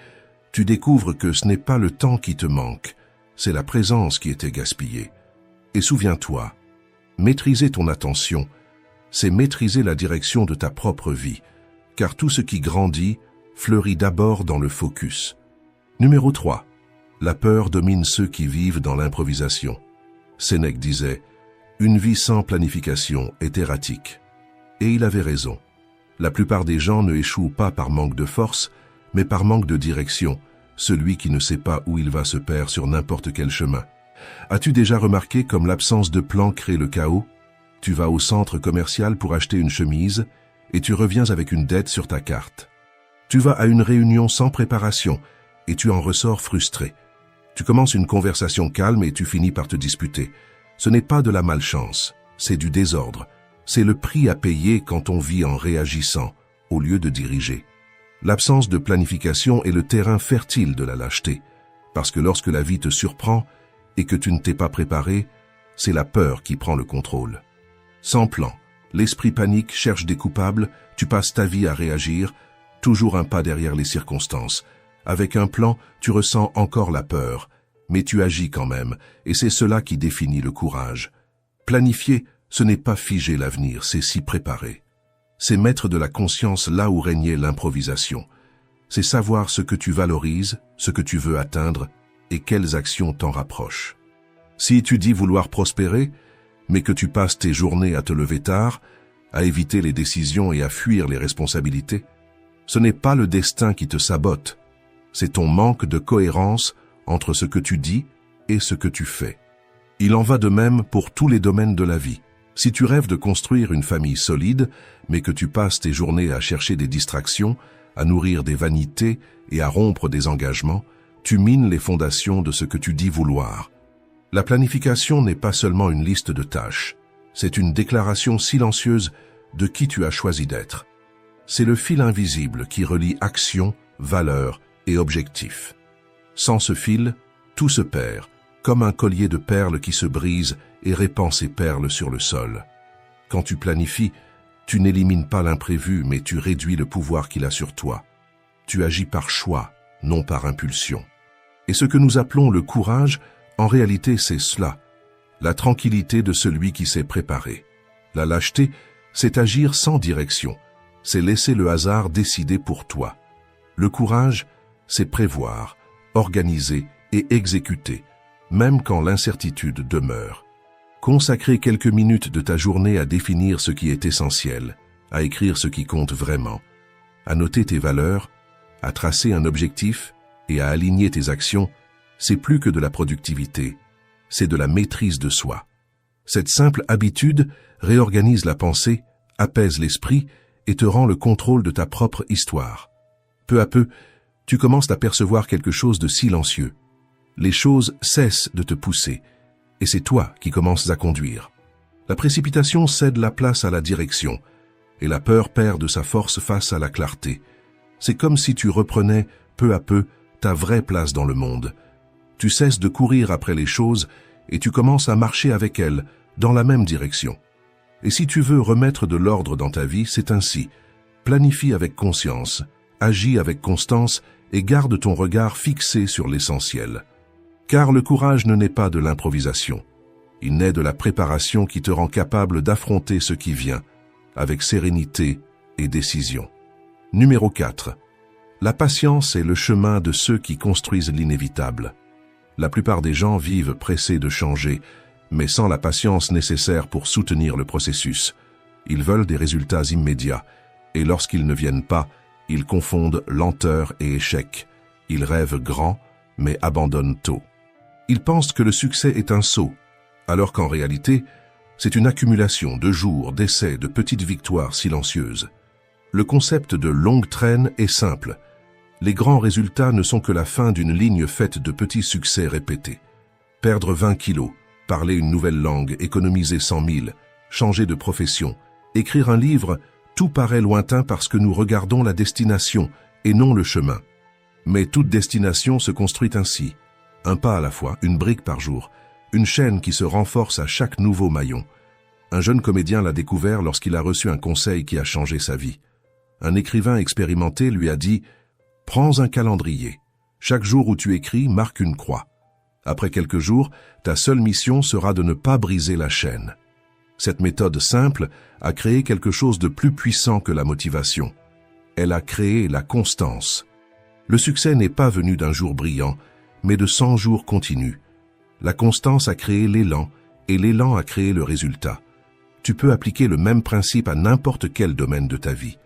tu découvres que ce n'est pas le temps qui te manque, c'est la présence qui était gaspillée. Et souviens-toi, maîtriser ton attention, c'est maîtriser la direction de ta propre vie, car tout ce qui grandit fleurit d'abord dans le focus. Numéro 3. La peur domine ceux qui vivent dans l'improvisation. Sénèque disait « Une vie sans planification est erratique ». Et il avait raison. La plupart des gens ne échouent pas par manque de force, mais par manque de direction. Celui qui ne sait pas où il va se perd sur n'importe quel chemin. As-tu déjà remarqué comme l'absence de plan crée le chaos? Tu vas au centre commercial pour acheter une chemise et tu reviens avec une dette sur ta carte. Tu vas à une réunion sans préparation et tu en ressors frustré. Tu commences une conversation calme et tu finis par te disputer. Ce n'est pas de la malchance, c'est du désordre. C'est le prix à payer quand on vit en réagissant, au lieu de diriger. L'absence de planification est le terrain fertile de la lâcheté, parce que lorsque la vie te surprend et que tu ne t'es pas préparé, c'est la peur qui prend le contrôle. Sans plan, l'esprit panique cherche des coupables, tu passes ta vie à réagir, toujours un pas derrière les circonstances. Avec un plan, tu ressens encore la peur, mais tu agis quand même, et c'est cela qui définit le courage. Planifier, ce n'est pas figer l'avenir, c'est s'y préparer. C'est mettre de la conscience là où régnait l'improvisation. C'est savoir ce que tu valorises, ce que tu veux atteindre, et quelles actions t'en rapprochent. Si tu dis vouloir prospérer, mais que tu passes tes journées à te lever tard, à éviter les décisions et à fuir les responsabilités, ce n'est pas le destin qui te sabote, c'est ton manque de cohérence entre ce que tu dis et ce que tu fais. Il en va de même pour tous les domaines de la vie. Si tu rêves de construire une famille solide, mais que tu passes tes journées à chercher des distractions, à nourrir des vanités et à rompre des engagements, tu mines les fondations de ce que tu dis vouloir. La planification n'est pas seulement une liste de tâches, c'est une déclaration silencieuse de qui tu as choisi d'être. C'est le fil invisible qui relie action, valeur et objectif. Sans ce fil, tout se perd, comme un collier de perles qui se brise et répand ses perles sur le sol. Quand tu planifies, tu n'élimines pas l'imprévu, mais tu réduis le pouvoir qu'il a sur toi. Tu agis par choix, non par impulsion. Et ce que nous appelons le courage, en réalité c'est cela, la tranquillité de celui qui s'est préparé. La lâcheté, c'est agir sans direction, c'est laisser le hasard décider pour toi. Le courage, c'est prévoir, organiser et exécuter, même quand l'incertitude demeure. Consacrer quelques minutes de ta journée à définir ce qui est essentiel, à écrire ce qui compte vraiment, à noter tes valeurs, à tracer un objectif et à aligner tes actions, c'est plus que de la productivité, c'est de la maîtrise de soi. Cette simple habitude réorganise la pensée, apaise l'esprit et te rend le contrôle de ta propre histoire. Peu à peu, tu commences à percevoir quelque chose de silencieux. Les choses cessent de te pousser, et c'est toi qui commences à conduire. La précipitation cède la place à la direction, et la peur perd de sa force face à la clarté. C'est comme si tu reprenais, peu à peu, ta vraie place dans le monde. Tu cesses de courir après les choses, et tu commences à marcher avec elles, dans la même direction. Et si tu veux remettre de l'ordre dans ta vie, c'est ainsi. Planifie avec conscience, agis avec constance et garde ton regard fixé sur l'essentiel. Car le courage ne naît pas de l'improvisation. Il naît de la préparation qui te rend capable d'affronter ce qui vient, avec sérénité et décision. Numéro 4. La patience est le chemin de ceux qui construisent l'inévitable. La plupart des gens vivent pressés de changer, mais sans la patience nécessaire pour soutenir le processus. Ils veulent des résultats immédiats, et lorsqu'ils ne viennent pas, ils confondent lenteur et échec. Ils rêvent grand, mais abandonnent tôt. Ils pensent que le succès est un saut, alors qu'en réalité, c'est une accumulation de jours, d'essais, de petites victoires silencieuses. Le concept de longue traîne est simple. Les grands résultats ne sont que la fin d'une ligne faite de petits succès répétés. Perdre 20 kilos, parler une nouvelle langue, économiser 100 000, changer de profession, écrire un livre, tout paraît lointain parce que nous regardons la destination et non le chemin. Mais toute destination se construit ainsi. Un pas à la fois, une brique par jour, une chaîne qui se renforce à chaque nouveau maillon. Un jeune comédien l'a découvert lorsqu'il a reçu un conseil qui a changé sa vie. Un écrivain expérimenté lui a dit « Prends un calendrier. Chaque jour où tu écris, marque une croix. Après quelques jours, ta seule mission sera de ne pas briser la chaîne. » Cette méthode simple a créé quelque chose de plus puissant que la motivation. Elle a créé la constance. Le succès n'est pas venu d'un jour brillant, mais de 100 jours continus. La constance a créé l'élan, et l'élan a créé le résultat. Tu peux appliquer le même principe à n'importe quel domaine de ta vie.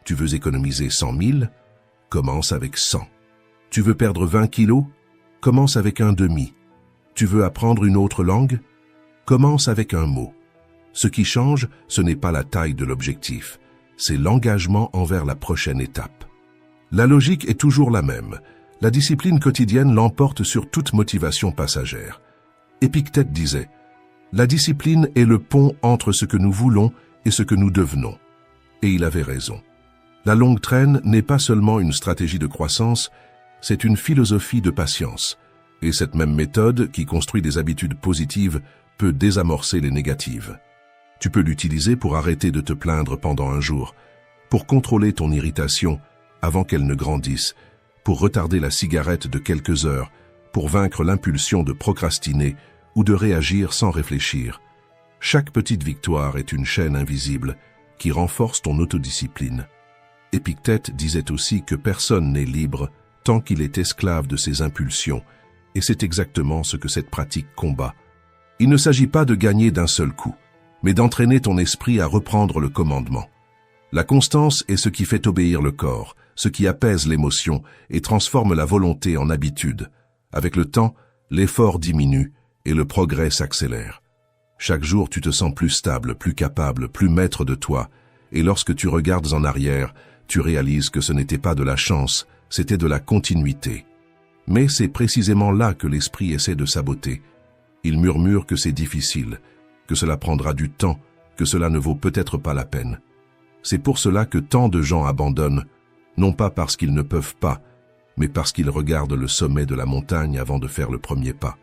Tu veux économiser 100 000? Commence avec 100. Tu veux perdre 20 kilos? Commence avec un demi. Tu veux apprendre une autre langue? Commence avec un mot. Ce qui change, ce n'est pas la taille de l'objectif, c'est l'engagement envers la prochaine étape. La logique est toujours la même. La discipline quotidienne l'emporte sur toute motivation passagère. Épictète disait « La discipline est le pont entre ce que nous voulons et ce que nous devenons. » Et il avait raison. La longue traîne n'est pas seulement une stratégie de croissance, c'est une philosophie de patience. Et cette même méthode, qui construit des habitudes positives, peut désamorcer les négatives. Tu peux l'utiliser pour arrêter de te plaindre pendant un jour, pour contrôler ton irritation avant qu'elle ne grandisse, pour retarder la cigarette de quelques heures, pour vaincre l'impulsion de procrastiner ou de réagir sans réfléchir. Chaque petite victoire est une chaîne invisible qui renforce ton autodiscipline. Épictète disait aussi que personne n'est libre tant qu'il est esclave de ses impulsions, et c'est exactement ce que cette pratique combat. Il ne s'agit pas de gagner d'un seul coup, mais d'entraîner ton esprit à reprendre le commandement. La constance est ce qui fait obéir le corps, ce qui apaise l'émotion et transforme la volonté en habitude. Avec le temps, l'effort diminue et le progrès s'accélère. Chaque jour, tu te sens plus stable, plus capable, plus maître de toi, et lorsque tu regardes en arrière, tu réalises que ce n'était pas de la chance, c'était de la continuité. Mais c'est précisément là que l'esprit essaie de saboter. Il murmure que c'est difficile, que cela prendra du temps, que cela ne vaut peut-être pas la peine. C'est pour cela que tant de gens abandonnent, non pas parce qu'ils ne peuvent pas, mais parce qu'ils regardent le sommet de la montagne avant de faire le premier pas.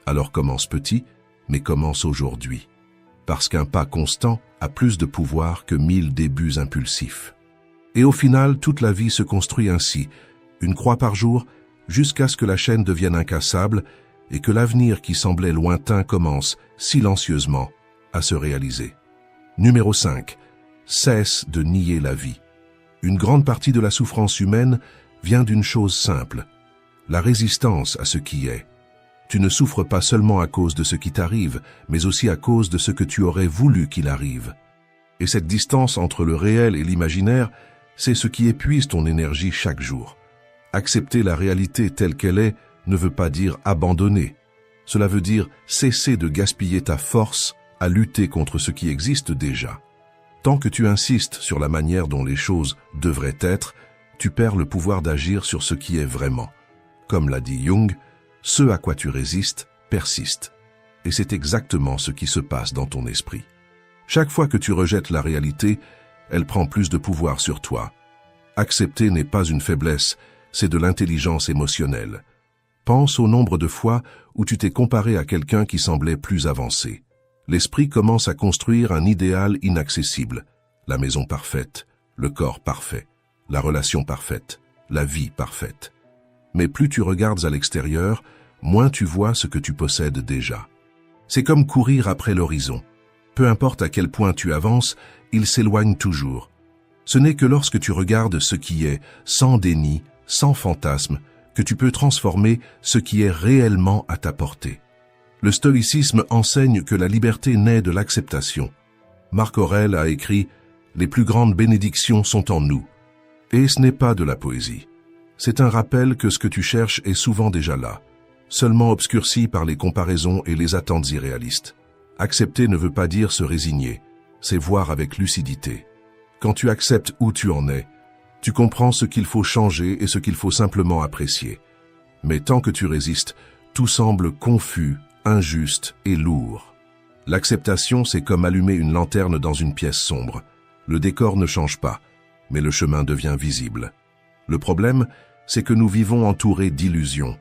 Alors commence petit, mais commence aujourd'hui. Parce qu'un pas constant a plus de pouvoir que 1000 débuts impulsifs. Et au final, toute la vie se construit ainsi, une croix par jour, jusqu'à ce que la chaîne devienne incassable et que l'avenir qui semblait lointain commence, silencieusement, à se réaliser. Numéro 5. Cesse de nier la vie. Une grande partie de la souffrance humaine vient d'une chose simple, la résistance à ce qui est. Tu ne souffres pas seulement à cause de ce qui t'arrive, mais aussi à cause de ce que tu aurais voulu qu'il arrive. Et cette distance entre le réel et l'imaginaire, c'est ce qui épuise ton énergie chaque jour. Accepter la réalité telle qu'elle est ne veut pas dire abandonner. Cela veut dire cesser de gaspiller ta force à lutter contre ce qui existe déjà. Tant que tu insistes sur la manière dont les choses devraient être, tu perds le pouvoir d'agir sur ce qui est vraiment. Comme l'a dit Jung, ce à quoi tu résistes persiste. Et c'est exactement ce qui se passe dans ton esprit. Chaque fois que tu rejettes la réalité, elle prend plus de pouvoir sur toi. Accepter n'est pas une faiblesse, c'est de l'intelligence émotionnelle. Pense au nombre de fois où tu t'es comparé à quelqu'un qui semblait plus avancé. L'esprit commence à construire un idéal inaccessible. La maison parfaite, le corps parfait, la relation parfaite, la vie parfaite. Mais plus tu regardes à l'extérieur, moins tu vois ce que tu possèdes déjà. C'est comme courir après l'horizon. Peu importe à quel point tu avances, il s'éloigne toujours. Ce n'est que lorsque tu regardes ce qui est, sans déni, sans fantasme, que tu peux transformer ce qui est réellement à ta portée. Le stoïcisme enseigne que la liberté naît de l'acceptation. Marc Aurèle a écrit « Les plus grandes bénédictions sont en nous ». Et ce n'est pas de la poésie. C'est un rappel que ce que tu cherches est souvent déjà là, seulement obscurci par les comparaisons et les attentes irréalistes. Accepter ne veut pas dire se résigner, c'est voir avec lucidité. Quand tu acceptes où tu en es, tu comprends ce qu'il faut changer et ce qu'il faut simplement apprécier. Mais tant que tu résistes, tout semble confus, injuste et lourd. L'acceptation, c'est comme allumer une lanterne dans une pièce sombre. Le décor ne change pas, mais le chemin devient visible. Le problème, c'est que nous vivons entourés d'illusions.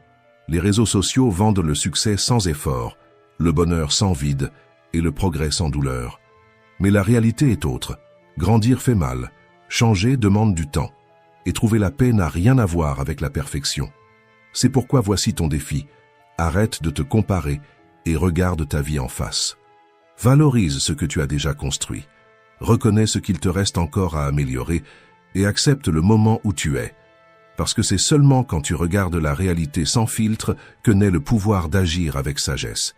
Les réseaux sociaux vendent le succès sans effort, le bonheur sans vide et le progrès sans douleur. Mais la réalité est autre. Grandir fait mal, changer demande du temps, et trouver la paix n'a rien à voir avec la perfection. C'est pourquoi voici ton défi. Arrête de te comparer et regarde ta vie en face. Valorise ce que tu as déjà construit. Reconnais ce qu'il te reste encore à améliorer et accepte le moment où tu es. Parce que c'est seulement quand tu regardes la réalité sans filtre que naît le pouvoir d'agir avec sagesse.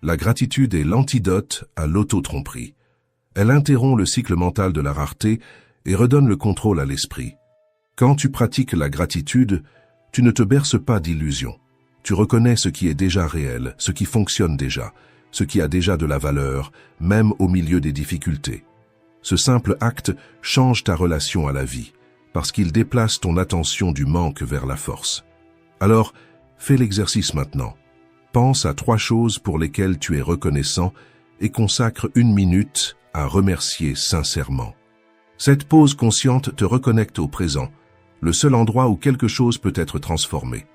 La gratitude est l'antidote à l'auto-tromperie. Elle interrompt le cycle mental de la rareté et redonne le contrôle à l'esprit. Quand tu pratiques la gratitude, tu ne te berces pas d'illusions. Tu reconnais ce qui est déjà réel, ce qui fonctionne déjà, ce qui a déjà de la valeur, même au milieu des difficultés. Ce simple acte change ta relation à la vie, parce qu'il déplace ton attention du manque vers la force. Alors, fais l'exercice maintenant. Pense à 3 choses pour lesquelles tu es reconnaissant et consacre 1 minute à remercier sincèrement. Cette pause consciente te reconnecte au présent, le seul endroit où quelque chose peut être transformé.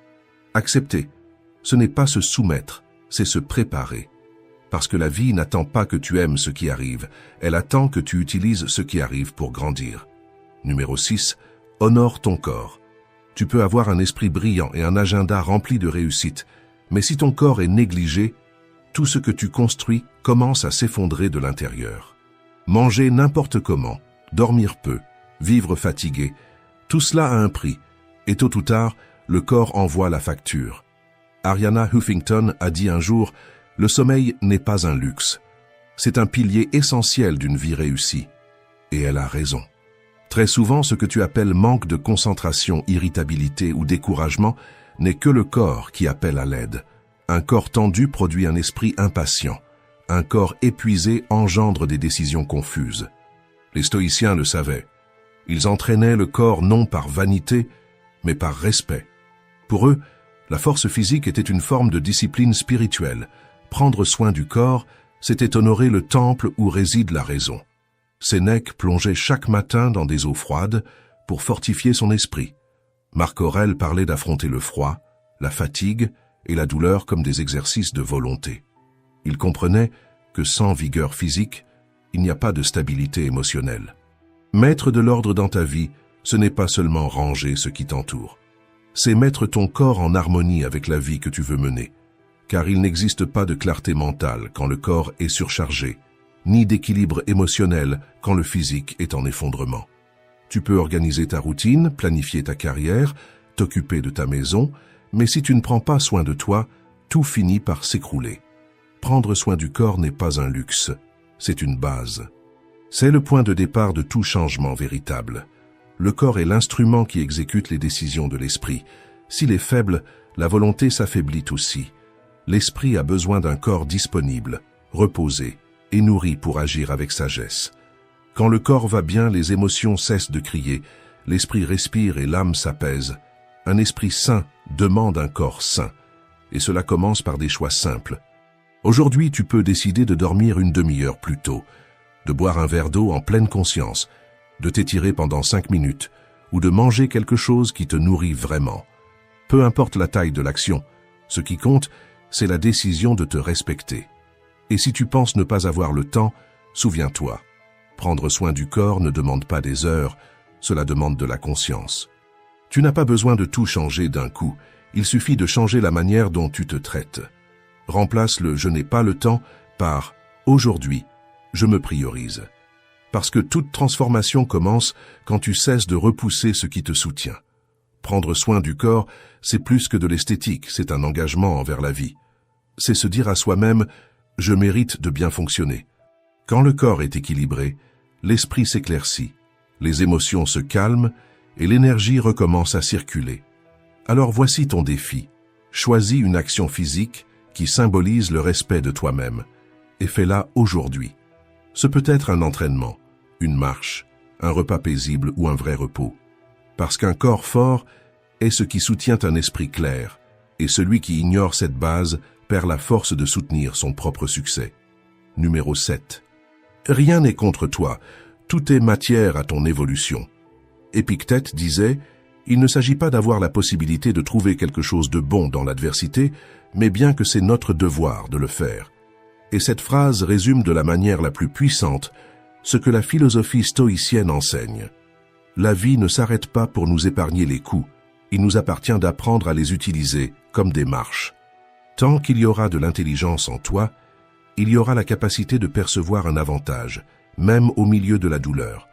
Accepter, ce n'est pas se soumettre, c'est se préparer. Parce que la vie n'attend pas que tu aimes ce qui arrive, elle attend que tu utilises ce qui arrive pour grandir. Numéro 6, honore ton corps. Tu peux avoir un esprit brillant et un agenda rempli de réussite, mais si ton corps est négligé, tout ce que tu construis commence à s'effondrer de l'intérieur. Manger n'importe comment, dormir peu, vivre fatigué, tout cela a un prix, et tôt ou tard, le corps envoie la facture. Arianna Huffington a dit un jour « Le sommeil n'est pas un luxe. C'est un pilier essentiel d'une vie réussie. » Et elle a raison. Très souvent, ce que tu appelles manque de concentration, irritabilité ou découragement n'est que le corps qui appelle à l'aide. Un corps tendu produit un esprit impatient. Un corps épuisé engendre des décisions confuses. Les stoïciens le savaient. Ils entraînaient le corps non par vanité, mais par respect. Pour eux, la force physique était une forme de discipline spirituelle. Prendre soin du corps, c'était honorer le temple où réside la raison. Sénèque plongeait chaque matin dans des eaux froides pour fortifier son esprit. Marc Aurèle parlait d'affronter le froid, la fatigue et la douleur comme des exercices de volonté. Il comprenait que sans vigueur physique, il n'y a pas de stabilité émotionnelle. Mettre de l'ordre dans ta vie, ce n'est pas seulement ranger ce qui t'entoure. C'est mettre ton corps en harmonie avec la vie que tu veux mener. Car il n'existe pas de clarté mentale quand le corps est surchargé, ni d'équilibre émotionnel quand le physique est en effondrement. Tu peux organiser ta routine, planifier ta carrière, t'occuper de ta maison, mais si tu ne prends pas soin de toi, tout finit par s'écrouler. Prendre soin du corps n'est pas un luxe, c'est une base. C'est le point de départ de tout changement véritable. Le corps est l'instrument qui exécute les décisions de l'esprit. S'il est faible, la volonté s'affaiblit aussi. L'esprit a besoin d'un corps disponible, reposé et nourri pour agir avec sagesse. Quand le corps va bien, les émotions cessent de crier, l'esprit respire et l'âme s'apaise. Un esprit sain demande un corps sain, et cela commence par des choix simples. Aujourd'hui, tu peux décider de dormir 1 demi-heure plus tôt, de boire un verre d'eau en pleine conscience, de t'étirer pendant 5 minutes, ou de manger quelque chose qui te nourrit vraiment. Peu importe la taille de l'action, ce qui compte, c'est la décision de te respecter. Et si tu penses ne pas avoir le temps, souviens-toi. Prendre soin du corps ne demande pas des heures, cela demande de la conscience. Tu n'as pas besoin de tout changer d'un coup, il suffit de changer la manière dont tu te traites. Remplace le « je n'ai pas le temps » par « aujourd'hui, je me priorise ». Parce que toute transformation commence quand tu cesses de repousser ce qui te soutient. Prendre soin du corps, c'est plus que de l'esthétique, c'est un engagement envers la vie. C'est se dire à soi-même « je mérite de bien fonctionner ». Quand le corps est équilibré, l'esprit s'éclaircit, les émotions se calment et l'énergie recommence à circuler. Alors voici ton défi. Choisis une action physique qui symbolise le respect de toi-même et fais-la aujourd'hui. Ce peut être un entraînement, une marche, un repas paisible ou un vrai repos. Parce qu'un corps fort est ce qui soutient un esprit clair, et celui qui ignore cette base perd la force de soutenir son propre succès. Numéro 7. Rien n'est contre toi, tout est matière à ton évolution. Épictète disait « Il ne s'agit pas d'avoir la possibilité de trouver quelque chose de bon dans l'adversité, mais bien que c'est notre devoir de le faire. » Et cette phrase résume de la manière la plus puissante ce que la philosophie stoïcienne enseigne. La vie ne s'arrête pas pour nous épargner les coups, il nous appartient d'apprendre à les utiliser comme des marches. Tant qu'il y aura de l'intelligence en toi, il y aura la capacité de percevoir un avantage, même au milieu de la douleur.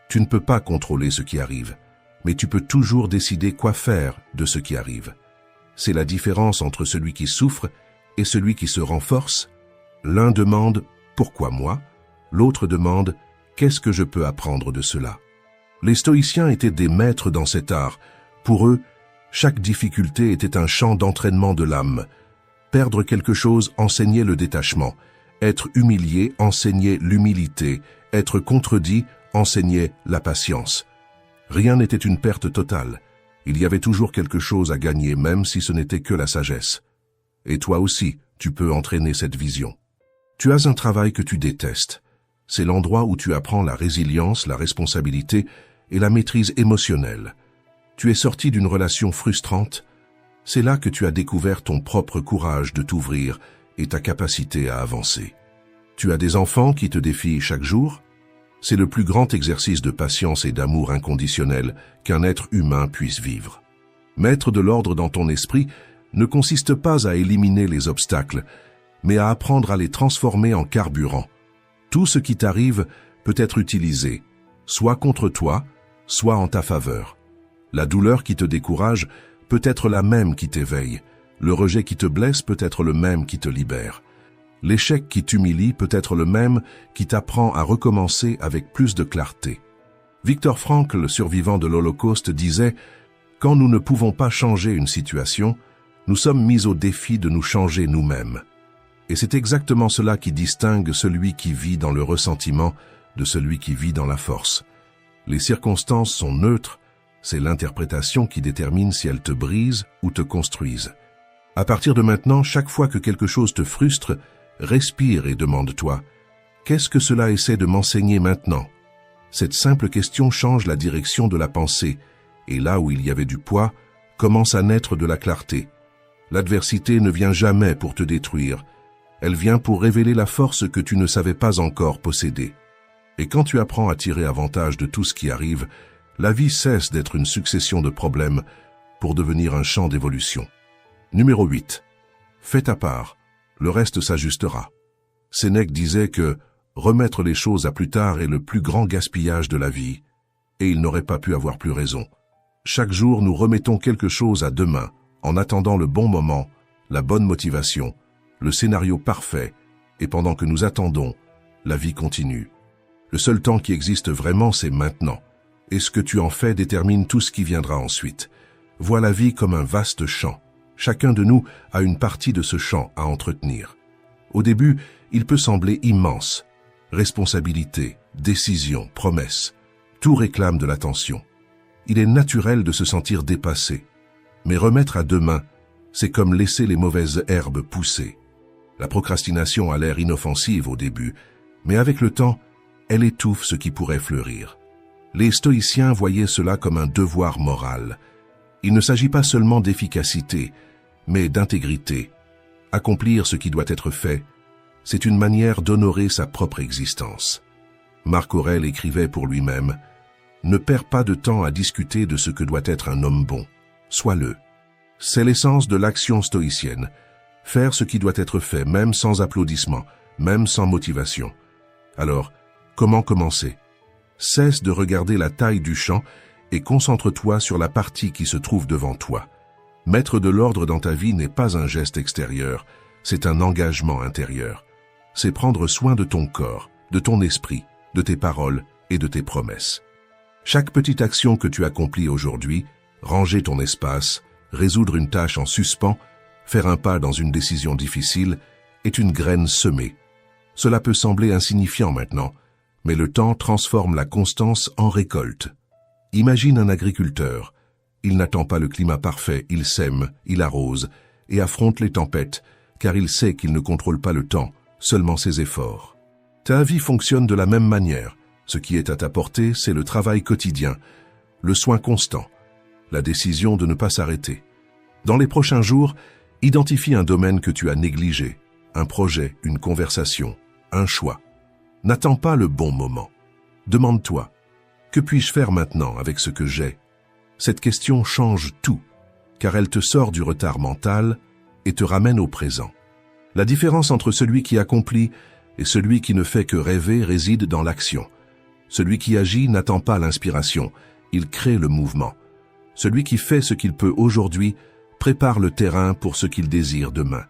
Tu ne peux pas contrôler ce qui arrive, mais tu peux toujours décider quoi faire de ce qui arrive. C'est la différence entre celui qui souffre et celui qui se renforce. L'un demande « Pourquoi moi ?» L'autre demande « Qu'est-ce que je peux apprendre de cela ?» Les stoïciens étaient des maîtres dans cet art. Pour eux, chaque difficulté était un champ d'entraînement de l'âme. Perdre quelque chose enseignait le détachement. Être humilié enseignait l'humilité. Être contredit enseignait la patience. Rien n'était une perte totale. Il y avait toujours quelque chose à gagner, même si ce n'était que la sagesse. Et toi aussi, tu peux entraîner cette vision. Tu as un travail que tu détestes. C'est l'endroit où tu apprends la résilience, la responsabilité et la maîtrise émotionnelle. Tu es sorti d'une relation frustrante. C'est là que tu as découvert ton propre courage de t'ouvrir et ta capacité à avancer. Tu as des enfants qui te défient chaque jour. C'est le plus grand exercice de patience et d'amour inconditionnel qu'un être humain puisse vivre. Mettre de l'ordre dans ton esprit ne consiste pas à éliminer les obstacles, mais à apprendre à les transformer en carburant. Tout ce qui t'arrive peut être utilisé, soit contre toi, soit en ta faveur. La douleur qui te décourage peut être la même qui t'éveille. Le rejet qui te blesse peut être le même qui te libère. L'échec qui t'humilie peut être le même qui t'apprend à recommencer avec plus de clarté. Viktor Frankl, survivant de l'Holocauste, disait « Quand nous ne pouvons pas changer une situation, nous sommes mis au défi de nous changer nous-mêmes. » Et c'est exactement cela qui distingue celui qui vit dans le ressentiment de celui qui vit dans la force. Les circonstances sont neutres, c'est l'interprétation qui détermine si elles te brisent ou te construisent. À partir de maintenant, chaque fois que quelque chose te frustre, respire et demande-toi « Qu'est-ce que cela essaie de m'enseigner maintenant ?» Cette simple question change la direction de la pensée, et là où il y avait du poids, commence à naître de la clarté. L'adversité ne vient jamais pour te détruire, elle vient pour révéler la force que tu ne savais pas encore posséder. Et quand tu apprends à tirer avantage de tout ce qui arrive, la vie cesse d'être une succession de problèmes pour devenir un champ d'évolution. Numéro 8. Fais ta part, le reste s'ajustera. Sénèque disait que remettre les choses à plus tard est le plus grand gaspillage de la vie, et il n'aurait pas pu avoir plus raison. Chaque jour, nous remettons quelque chose à demain, en attendant le bon moment, la bonne motivation, le scénario parfait, et pendant que nous attendons, la vie continue. Le seul temps qui existe vraiment, c'est maintenant, et ce que tu en fais détermine tout ce qui viendra ensuite. Vois la vie comme un vaste champ. Chacun de nous a une partie de ce champ à entretenir. Au début, il peut sembler immense. Responsabilité, décision, promesse, tout réclame de l'attention. Il est naturel de se sentir dépassé. Mais remettre à demain, c'est comme laisser les mauvaises herbes pousser. La procrastination a l'air inoffensive au début, mais avec le temps, elle étouffe ce qui pourrait fleurir. Les stoïciens voyaient cela comme un devoir moral. Il ne s'agit pas seulement d'efficacité, mais d'intégrité. Accomplir ce qui doit être fait, c'est une manière d'honorer sa propre existence. Marc Aurèle écrivait pour lui-même « Ne perds pas de temps à discuter de ce que doit être un homme bon. Sois-le. » C'est l'essence de l'action stoïcienne. Faire ce qui doit être fait, même sans applaudissements, même sans motivation. Alors, comment commencer? Cesse de regarder la taille du champ et concentre-toi sur la partie qui se trouve devant toi. Mettre de l'ordre dans ta vie n'est pas un geste extérieur, c'est un engagement intérieur. C'est prendre soin de ton corps, de ton esprit, de tes paroles et de tes promesses. Chaque petite action que tu accomplis aujourd'hui, ranger ton espace, résoudre une tâche en suspens, faire un pas dans une décision difficile, est une graine semée. Cela peut sembler insignifiant maintenant, mais le temps transforme la constance en récolte. Imagine un agriculteur. Il n'attend pas le climat parfait, il sème, il arrose et affronte les tempêtes, car il sait qu'il ne contrôle pas le temps, seulement ses efforts. Ta vie fonctionne de la même manière. Ce qui est à ta portée, c'est le travail quotidien, le soin constant, la décision de ne pas s'arrêter. Dans les prochains jours, identifie un domaine que tu as négligé, un projet, une conversation, un choix. N'attends pas le bon moment. Demande-toi, que puis-je faire maintenant avec ce que j'ai? Cette question change tout, car elle te sort du retard mental et te ramène au présent. La différence entre celui qui accomplit et celui qui ne fait que rêver réside dans l'action. Celui qui agit n'attend pas l'inspiration, il crée le mouvement. Celui qui fait ce qu'il peut aujourd'hui prépare le terrain pour ce qu'il désire demain.